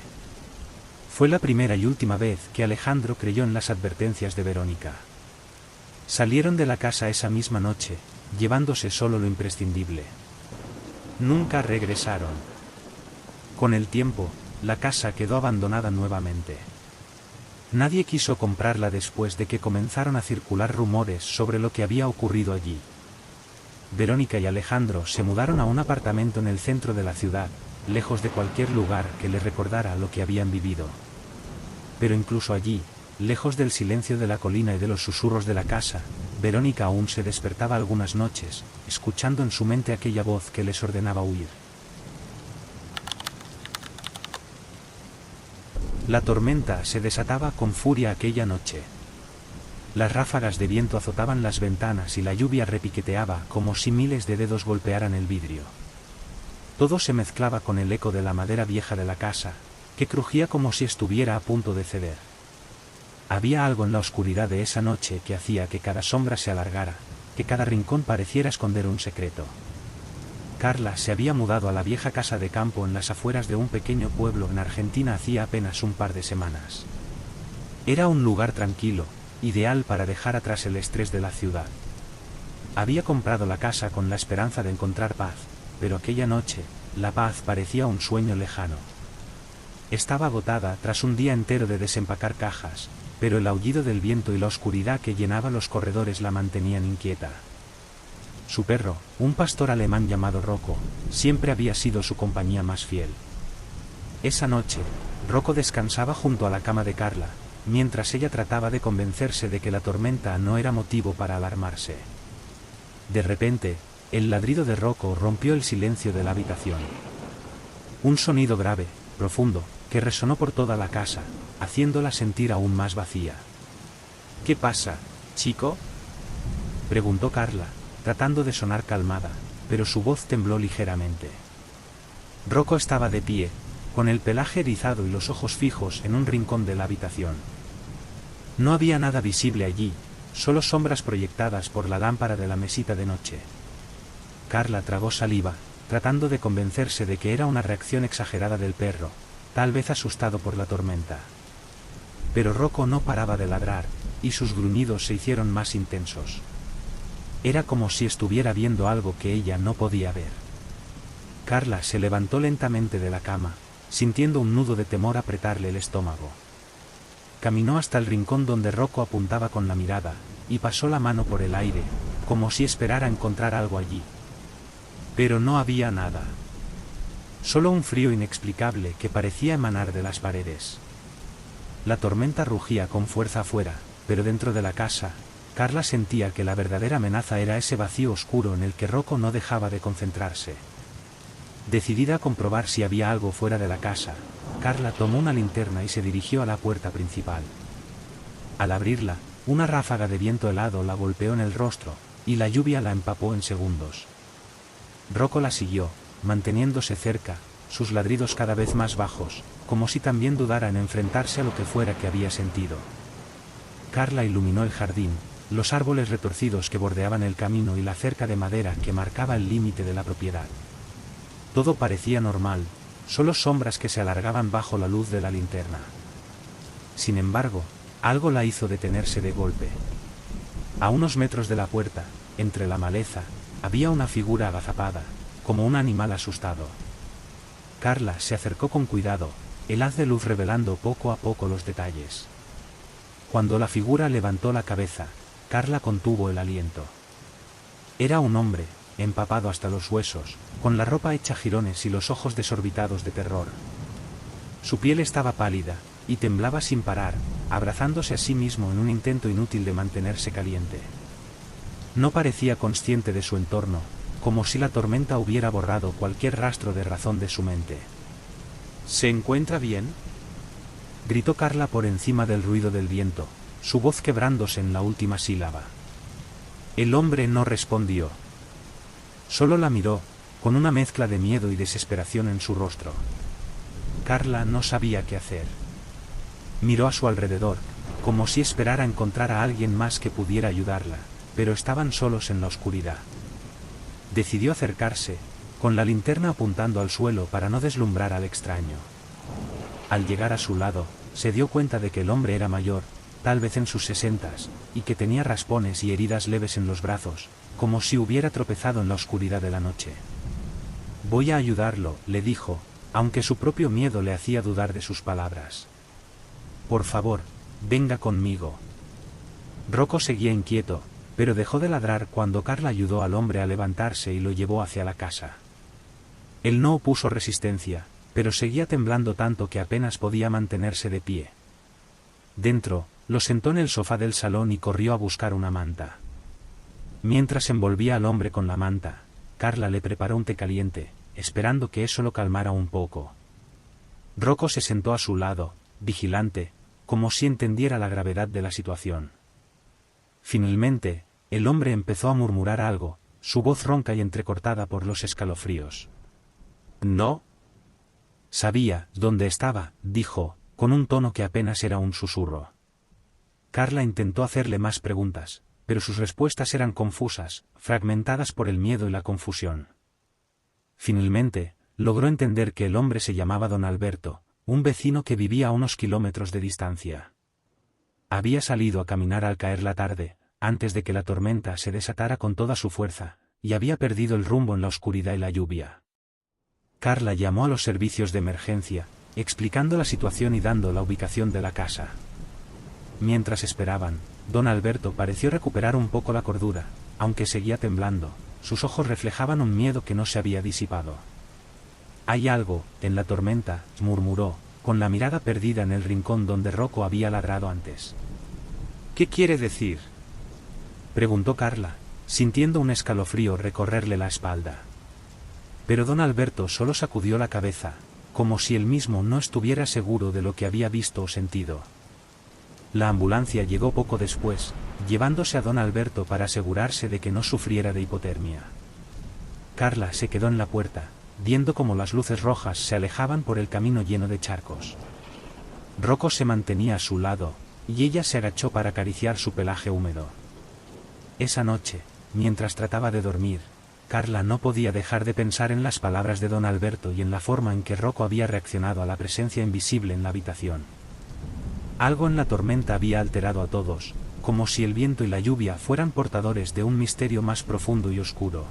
Fue la primera y última vez que Alejandro creyó en las advertencias de Verónica. Salieron de la casa esa misma noche, llevándose solo lo imprescindible. Nunca regresaron. Con el tiempo, la casa quedó abandonada nuevamente. Nadie quiso comprarla después de que comenzaron a circular rumores sobre lo que había ocurrido allí. Verónica y Alejandro se mudaron a un apartamento en el centro de la ciudad, lejos de cualquier lugar que les recordara lo que habían vivido. Pero incluso allí, lejos del silencio de la colina y de los susurros de la casa, Verónica aún se despertaba algunas noches, escuchando en su mente aquella voz que les ordenaba huir. La tormenta se desataba con furia aquella noche. Las ráfagas de viento azotaban las ventanas y la lluvia repiqueteaba como si miles de dedos golpearan el vidrio. Todo se mezclaba con el eco de la madera vieja de la casa, que crujía como si estuviera a punto de ceder. Había algo en la oscuridad de esa noche que hacía que cada sombra se alargara, que cada rincón pareciera esconder un secreto. Carla se había mudado a la vieja casa de campo en las afueras de un pequeño pueblo en Argentina hacía apenas un par de semanas. Era un lugar tranquilo, ideal para dejar atrás el estrés de la ciudad. Había comprado la casa con la esperanza de encontrar paz, pero aquella noche, la paz parecía un sueño lejano. Estaba agotada tras un día entero de desempacar cajas, pero el aullido del viento y la oscuridad que llenaba los corredores la mantenían inquieta. Su perro, un pastor alemán llamado Rocco, siempre había sido su compañía más fiel. Esa noche, Rocco descansaba junto a la cama de Carla, mientras ella trataba de convencerse de que la tormenta no era motivo para alarmarse. De repente, el ladrido de Rocco rompió el silencio de la habitación. Un sonido grave, profundo, que resonó por toda la casa, haciéndola sentir aún más vacía. ¿Qué pasa, chico?, preguntó Carla, tratando de sonar calmada, pero su voz tembló ligeramente. Rocco estaba de pie, con el pelaje erizado y los ojos fijos en un rincón de la habitación. No había nada visible allí, solo sombras proyectadas por la lámpara de la mesita de noche. Carla tragó saliva, tratando de convencerse de que era una reacción exagerada del perro, tal vez asustado por la tormenta. Pero Rocco no paraba de ladrar, y sus gruñidos se hicieron más intensos. Era como si estuviera viendo algo que ella no podía ver. Carla se levantó lentamente de la cama, sintiendo un nudo de temor apretarle el estómago. Caminó hasta el rincón donde Rocco apuntaba con la mirada, y pasó la mano por el aire, como si esperara encontrar algo allí. Pero no había nada. Solo un frío inexplicable que parecía emanar de las paredes. La tormenta rugía con fuerza afuera, pero dentro de la casa, Carla sentía que la verdadera amenaza era ese vacío oscuro en el que Rocco no dejaba de concentrarse. Decidida a comprobar si había algo fuera de la casa, Carla tomó una linterna y se dirigió a la puerta principal. Al abrirla, una ráfaga de viento helado la golpeó en el rostro, y la lluvia la empapó en segundos. Rocco la siguió, manteniéndose cerca, sus ladridos cada vez más bajos, como si también dudara en enfrentarse a lo que fuera que había sentido. Carla iluminó el jardín, los árboles retorcidos que bordeaban el camino y la cerca de madera que marcaba el límite de la propiedad. Todo parecía normal, solo sombras que se alargaban bajo la luz de la linterna. Sin embargo, algo la hizo detenerse de golpe. A unos metros de la puerta, entre la maleza, había una figura agazapada, como un animal asustado. Carla se acercó con cuidado, el haz de luz revelando poco a poco los detalles. Cuando la figura levantó la cabeza, Carla contuvo el aliento. Era un hombre, empapado hasta los huesos, con la ropa hecha jirones y los ojos desorbitados de terror. Su piel estaba pálida, y temblaba sin parar, abrazándose a sí mismo en un intento inútil de mantenerse caliente. No parecía consciente de su entorno, como si la tormenta hubiera borrado cualquier rastro de razón de su mente. ¿Se encuentra bien?, gritó Carla por encima del ruido del viento, su voz quebrándose en la última sílaba. El hombre no respondió. Solo la miró, con una mezcla de miedo y desesperación en su rostro. Carla no sabía qué hacer. Miró a su alrededor, como si esperara encontrar a alguien más que pudiera ayudarla, pero estaban solos en la oscuridad. Decidió acercarse, con la linterna apuntando al suelo para no deslumbrar al extraño. Al llegar a su lado, se dio cuenta de que el hombre era mayor, tal vez en sus 60s, y que tenía raspones y heridas leves en los brazos, como si hubiera tropezado en la oscuridad de la noche. Voy a ayudarlo, le dijo, aunque su propio miedo le hacía dudar de sus palabras. Por favor, venga conmigo. Rocco seguía inquieto, pero dejó de ladrar cuando Carla ayudó al hombre a levantarse y lo llevó hacia la casa. Él no opuso resistencia, pero seguía temblando tanto que apenas podía mantenerse de pie. Dentro, lo sentó en el sofá del salón y corrió a buscar una manta. Mientras envolvía al hombre con la manta, Carla le preparó un té caliente, esperando que eso lo calmara un poco. Rocco se sentó a su lado, vigilante, como si entendiera la gravedad de la situación. Finalmente, el hombre empezó a murmurar algo, su voz ronca y entrecortada por los escalofríos. «No». Sabía dónde estaba, dijo, con un tono que apenas era un susurro. Carla intentó hacerle más preguntas, pero sus respuestas eran confusas, fragmentadas por el miedo y la confusión. Finalmente, logró entender que el hombre se llamaba Don Alberto, un vecino que vivía a unos kilómetros de distancia. Había salido a caminar al caer la tarde, antes de que la tormenta se desatara con toda su fuerza, y había perdido el rumbo en la oscuridad y la lluvia. Carla llamó a los servicios de emergencia, explicando la situación y dando la ubicación de la casa. Mientras esperaban, Don Alberto pareció recuperar un poco la cordura, aunque seguía temblando, sus ojos reflejaban un miedo que no se había disipado. «Hay algo, en la tormenta», murmuró, con la mirada perdida en el rincón donde Rocco había ladrado antes. «¿Qué quiere decir?», preguntó Carla, sintiendo un escalofrío recorrerle la espalda. Pero Don Alberto solo sacudió la cabeza, como si él mismo no estuviera seguro de lo que había visto o sentido. La ambulancia llegó poco después, llevándose a Don Alberto para asegurarse de que no sufriera de hipotermia. Carla se quedó en la puerta, viendo cómo las luces rojas se alejaban por el camino lleno de charcos. Rocco se mantenía a su lado, y ella se agachó para acariciar su pelaje húmedo. Esa noche, mientras trataba de dormir, Carla no podía dejar de pensar en las palabras de don Alberto y en la forma en que Rocco había reaccionado a la presencia invisible en la habitación. Algo en la tormenta había alterado a todos, como si el viento y la lluvia fueran portadores de un misterio más profundo y oscuro.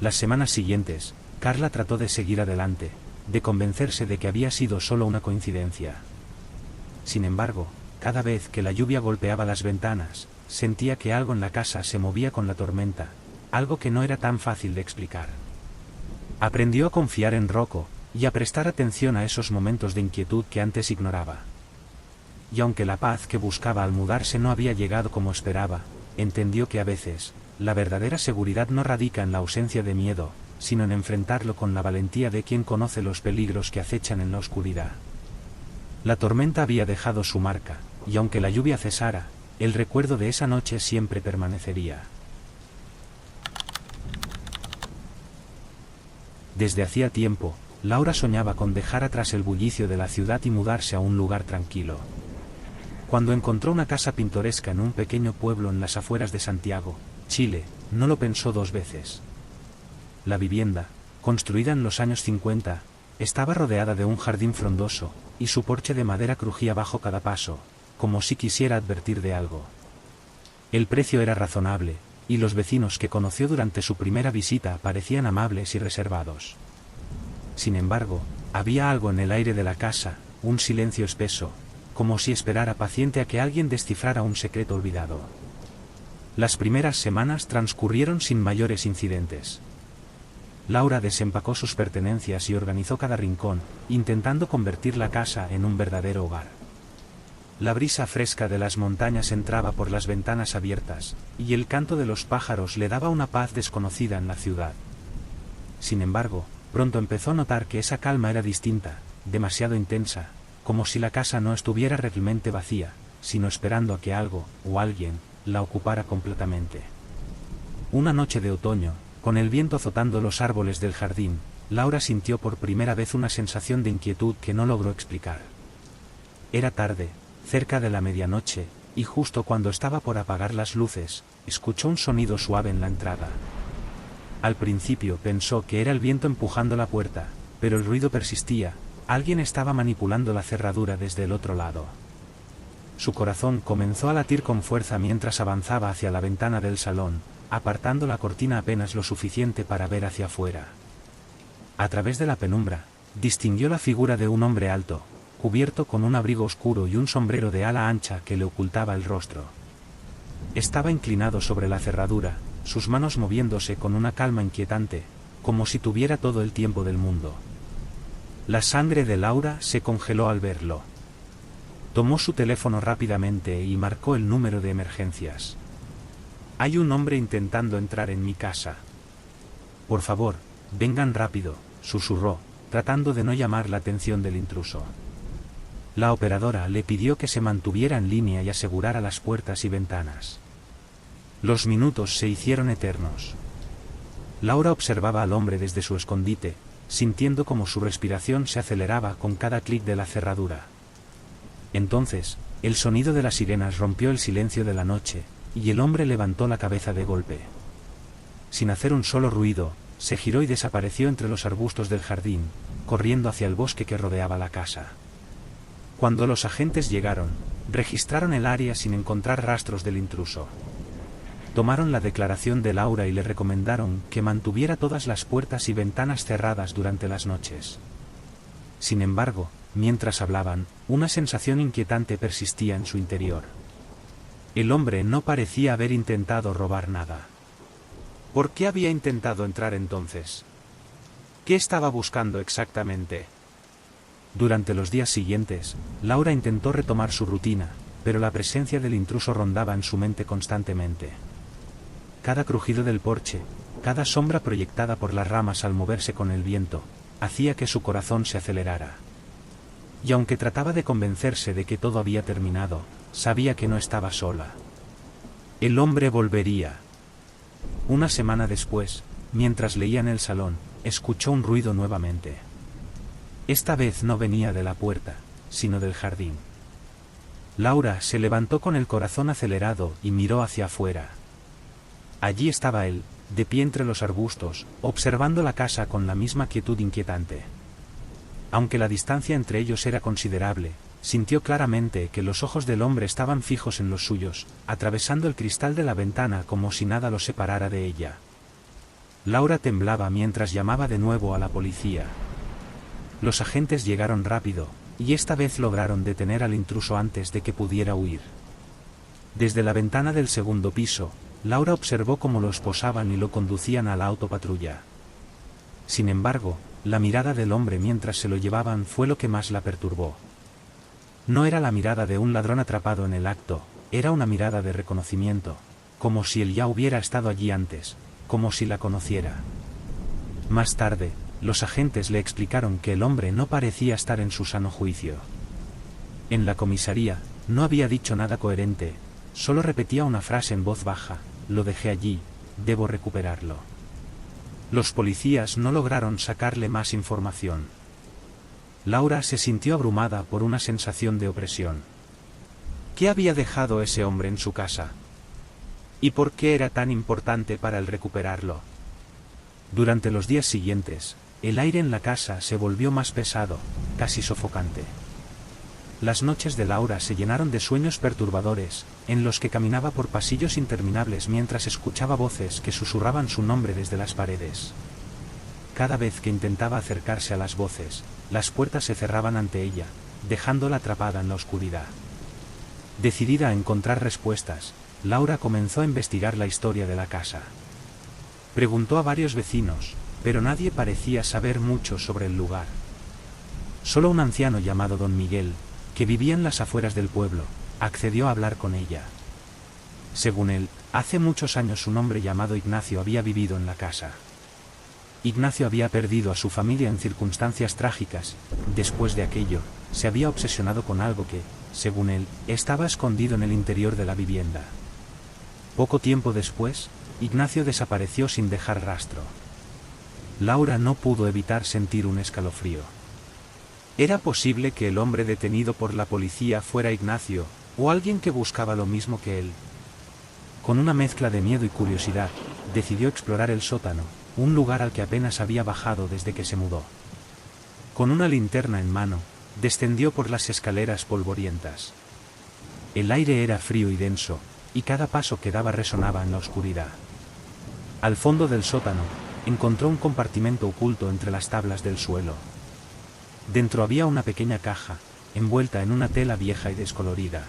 Las semanas siguientes, Carla trató de seguir adelante, de convencerse de que había sido solo una coincidencia. Sin embargo, cada vez que la lluvia golpeaba las ventanas, sentía que algo en la casa se movía con la tormenta, algo que no era tan fácil de explicar. Aprendió a confiar en Rocco, y a prestar atención a esos momentos de inquietud que antes ignoraba. Y aunque la paz que buscaba al mudarse no había llegado como esperaba, entendió que a veces, la verdadera seguridad no radica en la ausencia de miedo, sino en enfrentarlo con la valentía de quien conoce los peligros que acechan en la oscuridad. La tormenta había dejado su marca, y aunque la lluvia cesara, el recuerdo de esa noche siempre permanecería. Desde hacía tiempo, Laura soñaba con dejar atrás el bullicio de la ciudad y mudarse a un lugar tranquilo. Cuando encontró una casa pintoresca en un pequeño pueblo en las afueras de Santiago, Chile, no lo pensó dos veces. La vivienda, construida en los años 50, estaba rodeada de un jardín frondoso, y su porche de madera crujía bajo cada paso, como si quisiera advertir de algo. El precio era razonable, y los vecinos que conoció durante su primera visita parecían amables y reservados. Sin embargo, había algo en el aire de la casa, un silencio espeso, como si esperara paciente a que alguien descifrara un secreto olvidado. Las primeras semanas transcurrieron sin mayores incidentes. Laura desempacó sus pertenencias y organizó cada rincón, intentando convertir la casa en un verdadero hogar. La brisa fresca de las montañas entraba por las ventanas abiertas, y el canto de los pájaros le daba una paz desconocida en la ciudad. Sin embargo, pronto empezó a notar que esa calma era distinta, demasiado intensa, como si la casa no estuviera realmente vacía, sino esperando a que algo, o alguien, la ocupara completamente. Una noche de otoño, con el viento azotando los árboles del jardín, Laura sintió por primera vez una sensación de inquietud que no logró explicar. Era tarde, cerca de la medianoche, y justo cuando estaba por apagar las luces, escuchó un sonido suave en la entrada. Al principio pensó que era el viento empujando la puerta, pero el ruido persistía, alguien estaba manipulando la cerradura desde el otro lado. Su corazón comenzó a latir con fuerza mientras avanzaba hacia la ventana del salón, apartando la cortina apenas lo suficiente para ver hacia afuera. A través de la penumbra, distinguió la figura de un hombre alto, cubierto con un abrigo oscuro y un sombrero de ala ancha que le ocultaba el rostro. Estaba inclinado sobre la cerradura, sus manos moviéndose con una calma inquietante, como si tuviera todo el tiempo del mundo. La sangre de Laura se congeló al verlo. Tomó su teléfono rápidamente y marcó el número de emergencias. «Hay un hombre intentando entrar en mi casa. Por favor, vengan rápido», susurró, tratando de no llamar la atención del intruso. La operadora le pidió que se mantuviera en línea y asegurara las puertas y ventanas. Los minutos se hicieron eternos. Laura observaba al hombre desde su escondite, sintiendo como su respiración se aceleraba con cada clic de la cerradura. Entonces, el sonido de las sirenas rompió el silencio de la noche, y el hombre levantó la cabeza de golpe. Sin hacer un solo ruido, se giró y desapareció entre los arbustos del jardín, corriendo hacia el bosque que rodeaba la casa. Cuando los agentes llegaron, registraron el área sin encontrar rastros del intruso. Tomaron la declaración de Laura y le recomendaron que mantuviera todas las puertas y ventanas cerradas durante las noches. Sin embargo, mientras hablaban, una sensación inquietante persistía en su interior. El hombre no parecía haber intentado robar nada. ¿Por qué había intentado entrar entonces? ¿Qué estaba buscando exactamente? Durante los días siguientes, Laura intentó retomar su rutina, pero la presencia del intruso rondaba en su mente constantemente. Cada crujido del porche, cada sombra proyectada por las ramas al moverse con el viento, hacía que su corazón se acelerara. Y aunque trataba de convencerse de que todo había terminado, sabía que no estaba sola. El hombre volvería. Una semana después, mientras leía en el salón, escuchó un ruido nuevamente. Esta vez no venía de la puerta, sino del jardín. Laura se levantó con el corazón acelerado y miró hacia afuera. Allí estaba él, de pie entre los arbustos, observando la casa con la misma quietud inquietante. Aunque la distancia entre ellos era considerable, sintió claramente que los ojos del hombre estaban fijos en los suyos, atravesando el cristal de la ventana como si nada los separara de ella. Laura temblaba mientras llamaba de nuevo a la policía. Los agentes llegaron rápido, y esta vez lograron detener al intruso antes de que pudiera huir. Desde la ventana del segundo piso, Laura observó cómo lo esposaban y lo conducían a la autopatrulla. Sin embargo, la mirada del hombre mientras se lo llevaban fue lo que más la perturbó. No era la mirada de un ladrón atrapado en el acto, era una mirada de reconocimiento, como si él ya hubiera estado allí antes, como si la conociera. Más tarde, los agentes le explicaron que el hombre no parecía estar en su sano juicio. En la comisaría, no había dicho nada coherente, solo repetía una frase en voz baja: lo dejé allí, debo recuperarlo. Los policías no lograron sacarle más información. Laura se sintió abrumada por una sensación de opresión. ¿Qué había dejado ese hombre en su casa? ¿Y por qué era tan importante para él recuperarlo? Durante los días siguientes, el aire en la casa se volvió más pesado, casi sofocante. Las noches de Laura se llenaron de sueños perturbadores, en los que caminaba por pasillos interminables mientras escuchaba voces que susurraban su nombre desde las paredes. Cada vez que intentaba acercarse a las voces, las puertas se cerraban ante ella, dejándola atrapada en la oscuridad. Decidida a encontrar respuestas, Laura comenzó a investigar la historia de la casa. Preguntó a varios vecinos, pero nadie parecía saber mucho sobre el lugar. Solo un anciano llamado Don Miguel, que vivía en las afueras del pueblo, accedió a hablar con ella. Según él, hace muchos años un hombre llamado Ignacio había vivido en la casa. Ignacio había perdido a su familia en circunstancias trágicas. Después de aquello, se había obsesionado con algo que, según él, estaba escondido en el interior de la vivienda. Poco tiempo después, Ignacio desapareció sin dejar rastro. Laura no pudo evitar sentir un escalofrío. ¿Era posible que el hombre detenido por la policía fuera Ignacio, o alguien que buscaba lo mismo que él? Con una mezcla de miedo y curiosidad, decidió explorar el sótano, un lugar al que apenas había bajado desde que se mudó. Con una linterna en mano, descendió por las escaleras polvorientas. El aire era frío y denso, y cada paso que daba resonaba en la oscuridad. Al fondo del sótano, encontró un compartimento oculto entre las tablas del suelo. Dentro había una pequeña caja, envuelta en una tela vieja y descolorida.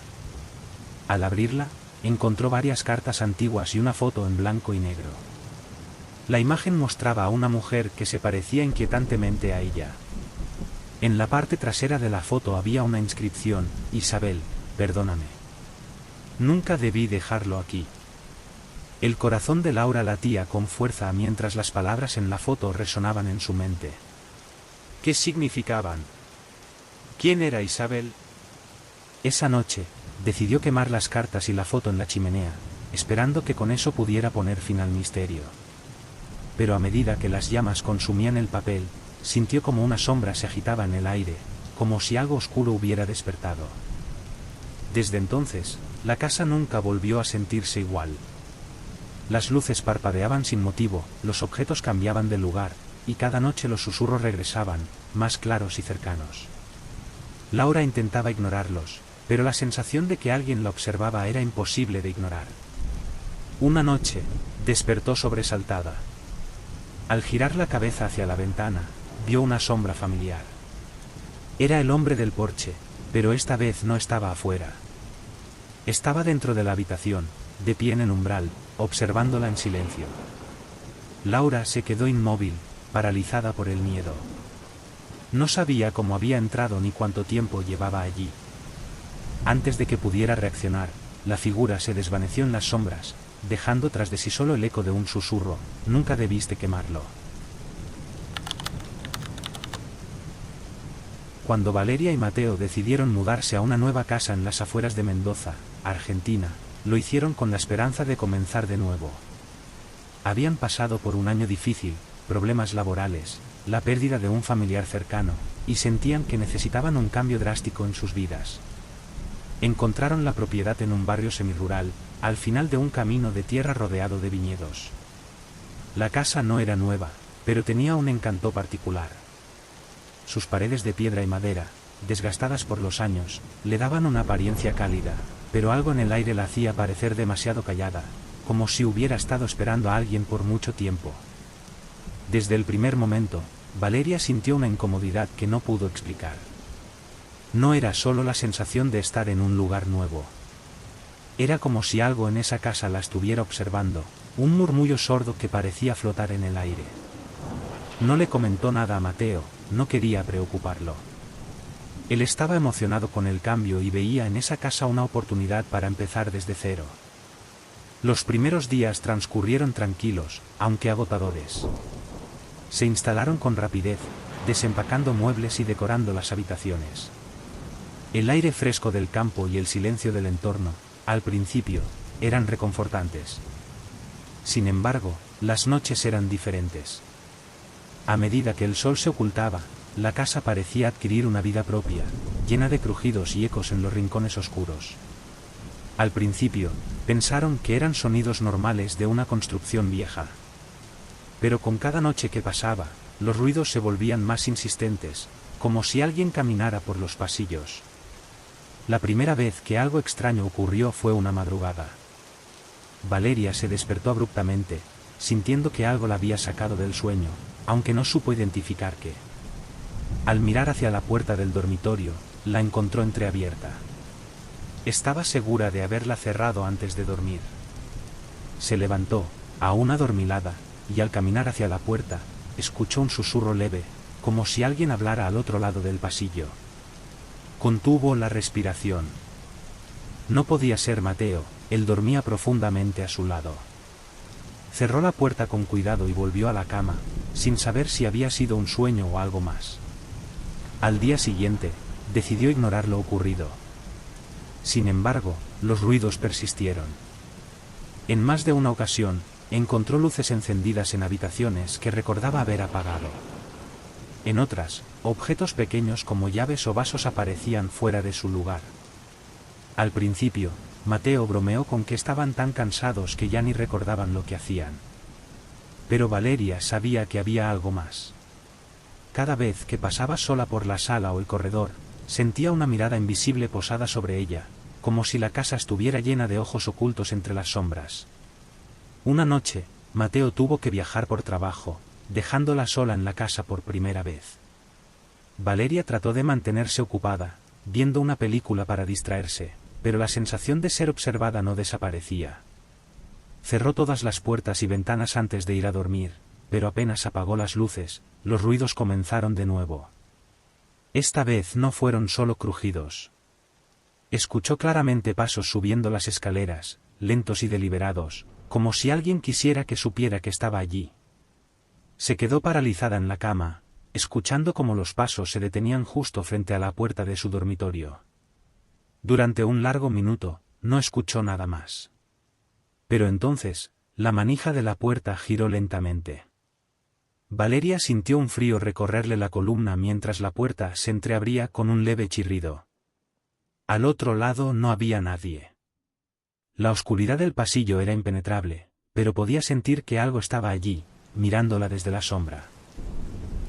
Al abrirla, encontró varias cartas antiguas y una foto en blanco y negro. La imagen mostraba a una mujer que se parecía inquietantemente a ella. En la parte trasera de la foto había una inscripción: Isabel, perdóname. Nunca debí dejarlo aquí. El corazón de Laura latía con fuerza mientras las palabras en la foto resonaban en su mente. ¿Qué significaban? ¿Quién era Isabel? Esa noche, decidió quemar las cartas y la foto en la chimenea, esperando que con eso pudiera poner fin al misterio. Pero a medida que las llamas consumían el papel, sintió como una sombra se agitaba en el aire, como si algo oscuro hubiera despertado. Desde entonces, la casa nunca volvió a sentirse igual. Las luces parpadeaban sin motivo, los objetos cambiaban de lugar, y cada noche los susurros regresaban, más claros y cercanos. Laura intentaba ignorarlos, pero la sensación de que alguien la observaba era imposible de ignorar. Una noche, despertó sobresaltada. Al girar la cabeza hacia la ventana, vio una sombra familiar. Era el hombre del porche, pero esta vez no estaba afuera. Estaba dentro de la habitación, de pie en el umbral, observándola en silencio. Laura se quedó inmóvil, paralizada por el miedo. No sabía cómo había entrado ni cuánto tiempo llevaba allí. Antes de que pudiera reaccionar, la figura se desvaneció en las sombras, dejando tras de sí solo el eco de un susurro: nunca debiste quemarlo. Cuando Valeria y Mateo decidieron mudarse a una nueva casa en las afueras de Mendoza, Argentina, lo hicieron con la esperanza de comenzar de nuevo. Habían pasado por un año difícil, problemas laborales, la pérdida de un familiar cercano, y sentían que necesitaban un cambio drástico en sus vidas. Encontraron la propiedad en un barrio semirural, al final de un camino de tierra rodeado de viñedos. La casa no era nueva, pero tenía un encanto particular. Sus paredes de piedra y madera, desgastadas por los años, le daban una apariencia cálida, pero algo en el aire la hacía parecer demasiado callada, como si hubiera estado esperando a alguien por mucho tiempo. Desde el primer momento, Valeria sintió una incomodidad que no pudo explicar. No era solo la sensación de estar en un lugar nuevo. Era como si algo en esa casa la estuviera observando, un murmullo sordo que parecía flotar en el aire. No le comentó nada a Mateo, no quería preocuparlo. Él estaba emocionado con el cambio y veía en esa casa una oportunidad para empezar desde cero. Los primeros días transcurrieron tranquilos, aunque agotadores. Se instalaron con rapidez, desempacando muebles y decorando las habitaciones. El aire fresco del campo y el silencio del entorno, al principio, eran reconfortantes. Sin embargo, las noches eran diferentes. A medida que el sol se ocultaba, la casa parecía adquirir una vida propia, llena de crujidos y ecos en los rincones oscuros. Al principio, pensaron que eran sonidos normales de una construcción vieja. Pero con cada noche que pasaba, los ruidos se volvían más insistentes, como si alguien caminara por los pasillos. La primera vez que algo extraño ocurrió fue una madrugada. Valeria se despertó abruptamente, sintiendo que algo la había sacado del sueño, aunque no supo identificar qué. Al mirar hacia la puerta del dormitorio, la encontró entreabierta. Estaba segura de haberla cerrado antes de dormir. Se levantó, aún adormilada, y al caminar hacia la puerta, escuchó un susurro leve, como si alguien hablara al otro lado del pasillo. Contuvo la respiración. No podía ser Mateo, él dormía profundamente a su lado. Cerró la puerta con cuidado y volvió a la cama, sin saber si había sido un sueño o algo más. Al día siguiente, decidió ignorar lo ocurrido. Sin embargo, los ruidos persistieron. En más de una ocasión, encontró luces encendidas en habitaciones que recordaba haber apagado. En otras, objetos pequeños como llaves o vasos aparecían fuera de su lugar. Al principio, Mateo bromeó con que estaban tan cansados que ya ni recordaban lo que hacían. Pero Valeria sabía que había algo más. Cada vez que pasaba sola por la sala o el corredor, sentía una mirada invisible posada sobre ella, como si la casa estuviera llena de ojos ocultos entre las sombras. Una noche, Mateo tuvo que viajar por trabajo, dejándola sola en la casa por primera vez. Valeria trató de mantenerse ocupada, viendo una película para distraerse, pero la sensación de ser observada no desaparecía. Cerró todas las puertas y ventanas antes de ir a dormir, pero apenas apagó las luces, los ruidos comenzaron de nuevo. Esta vez no fueron solo crujidos. Escuchó claramente pasos subiendo las escaleras, lentos y deliberados, como si alguien quisiera que supiera que estaba allí. Se quedó paralizada en la cama, escuchando cómo los pasos se detenían justo frente a la puerta de su dormitorio. Durante un largo minuto, no escuchó nada más. Pero entonces, la manija de la puerta giró lentamente. Valeria sintió un frío recorrerle la columna mientras la puerta se entreabría con un leve chirrido. Al otro lado no había nadie. La oscuridad del pasillo era impenetrable, pero podía sentir que algo estaba allí, mirándola desde la sombra.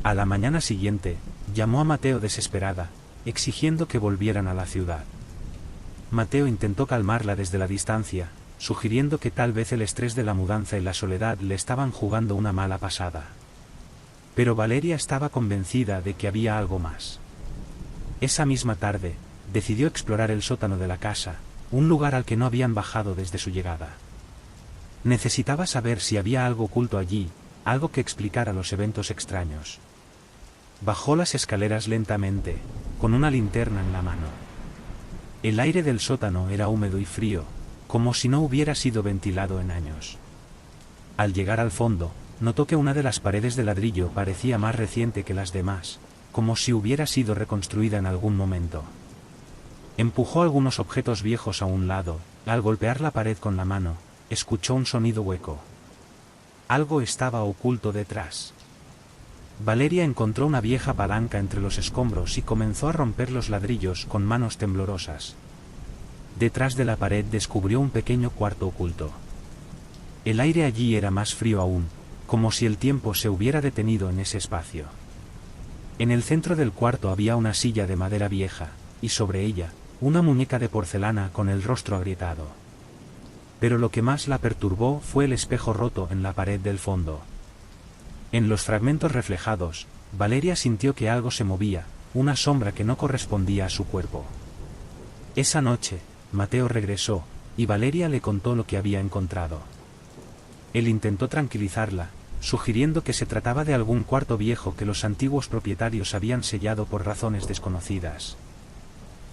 A la mañana siguiente, llamó a Mateo desesperada, exigiendo que volvieran a la ciudad. Mateo intentó calmarla desde la distancia, sugiriendo que tal vez el estrés de la mudanza y la soledad le estaban jugando una mala pasada. Pero Valeria estaba convencida de que había algo más. Esa misma tarde, decidió explorar el sótano de la casa, un lugar al que no habían bajado desde su llegada. Necesitaba saber si había algo oculto allí, algo que explicara los eventos extraños. Bajó las escaleras lentamente, con una linterna en la mano. El aire del sótano era húmedo y frío, como si no hubiera sido ventilado en años. Al llegar al fondo, notó que una de las paredes de ladrillo parecía más reciente que las demás, como si hubiera sido reconstruida en algún momento. Empujó algunos objetos viejos a un lado, al golpear la pared con la mano, escuchó un sonido hueco. Algo estaba oculto detrás. Valeria encontró una vieja palanca entre los escombros y comenzó a romper los ladrillos con manos temblorosas. Detrás de la pared descubrió un pequeño cuarto oculto. El aire allí era más frío aún, como si el tiempo se hubiera detenido en ese espacio. En el centro del cuarto había una silla de madera vieja, y sobre ella, una muñeca de porcelana con el rostro agrietado. Pero lo que más la perturbó fue el espejo roto en la pared del fondo. En los fragmentos reflejados, Valeria sintió que algo se movía, una sombra que no correspondía a su cuerpo. Esa noche, Mateo regresó, y Valeria le contó lo que había encontrado. Él intentó tranquilizarla, sugiriendo que se trataba de algún cuarto viejo que los antiguos propietarios habían sellado por razones desconocidas.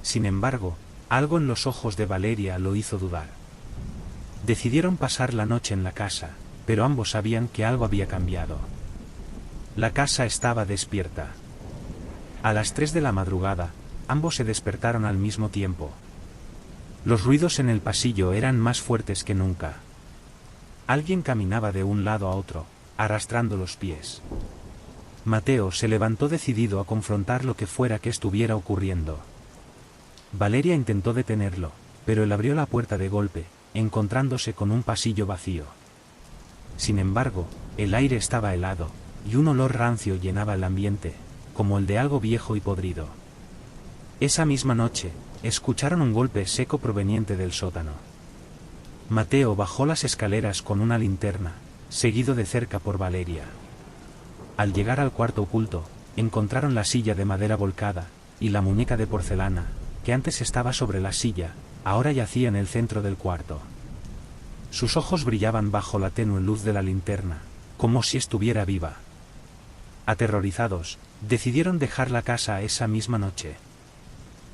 Sin embargo, algo en los ojos de Valeria lo hizo dudar. Decidieron pasar la noche en la casa, pero ambos sabían que algo había cambiado. La casa estaba despierta. A las 3 de la madrugada, ambos se despertaron al mismo tiempo. Los ruidos en el pasillo eran más fuertes que nunca. Alguien caminaba de un lado a otro, arrastrando los pies. Mateo se levantó decidido a confrontar lo que fuera que estuviera ocurriendo. Valeria intentó detenerlo, pero él abrió la puerta de golpe, encontrándose con un pasillo vacío. Sin embargo, el aire estaba helado, y un olor rancio llenaba el ambiente, como el de algo viejo y podrido. Esa misma noche, escucharon un golpe seco proveniente del sótano. Mateo bajó las escaleras con una linterna, seguido de cerca por Valeria. Al llegar al cuarto oculto, encontraron la silla de madera volcada, y la muñeca de porcelana, que antes estaba sobre la silla, ahora yacía en el centro del cuarto. Sus ojos brillaban bajo la tenue luz de la linterna, como si estuviera viva. Aterrorizados, decidieron dejar la casa esa misma noche.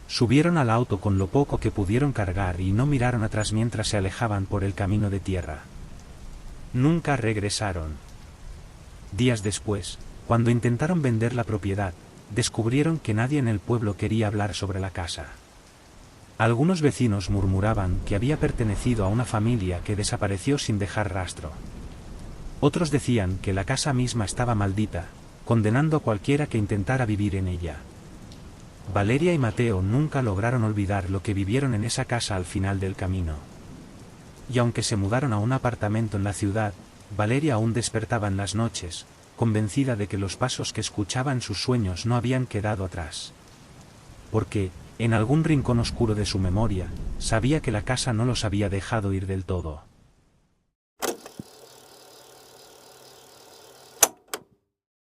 Subieron al auto con lo poco que pudieron cargar y no miraron atrás mientras se alejaban por el camino de tierra. Nunca regresaron. Días después, cuando intentaron vender la propiedad, descubrieron que nadie en el pueblo quería hablar sobre la casa. Algunos vecinos murmuraban que había pertenecido a una familia que desapareció sin dejar rastro. Otros decían que la casa misma estaba maldita, condenando a cualquiera que intentara vivir en ella. Valeria y Mateo nunca lograron olvidar lo que vivieron en esa casa al final del camino. Y aunque se mudaron a un apartamento en la ciudad, Valeria aún despertaba en las noches, convencida de que los pasos que escuchaba en sus sueños no habían quedado atrás. Porque, en algún rincón oscuro de su memoria, sabía que la casa no los había dejado ir del todo.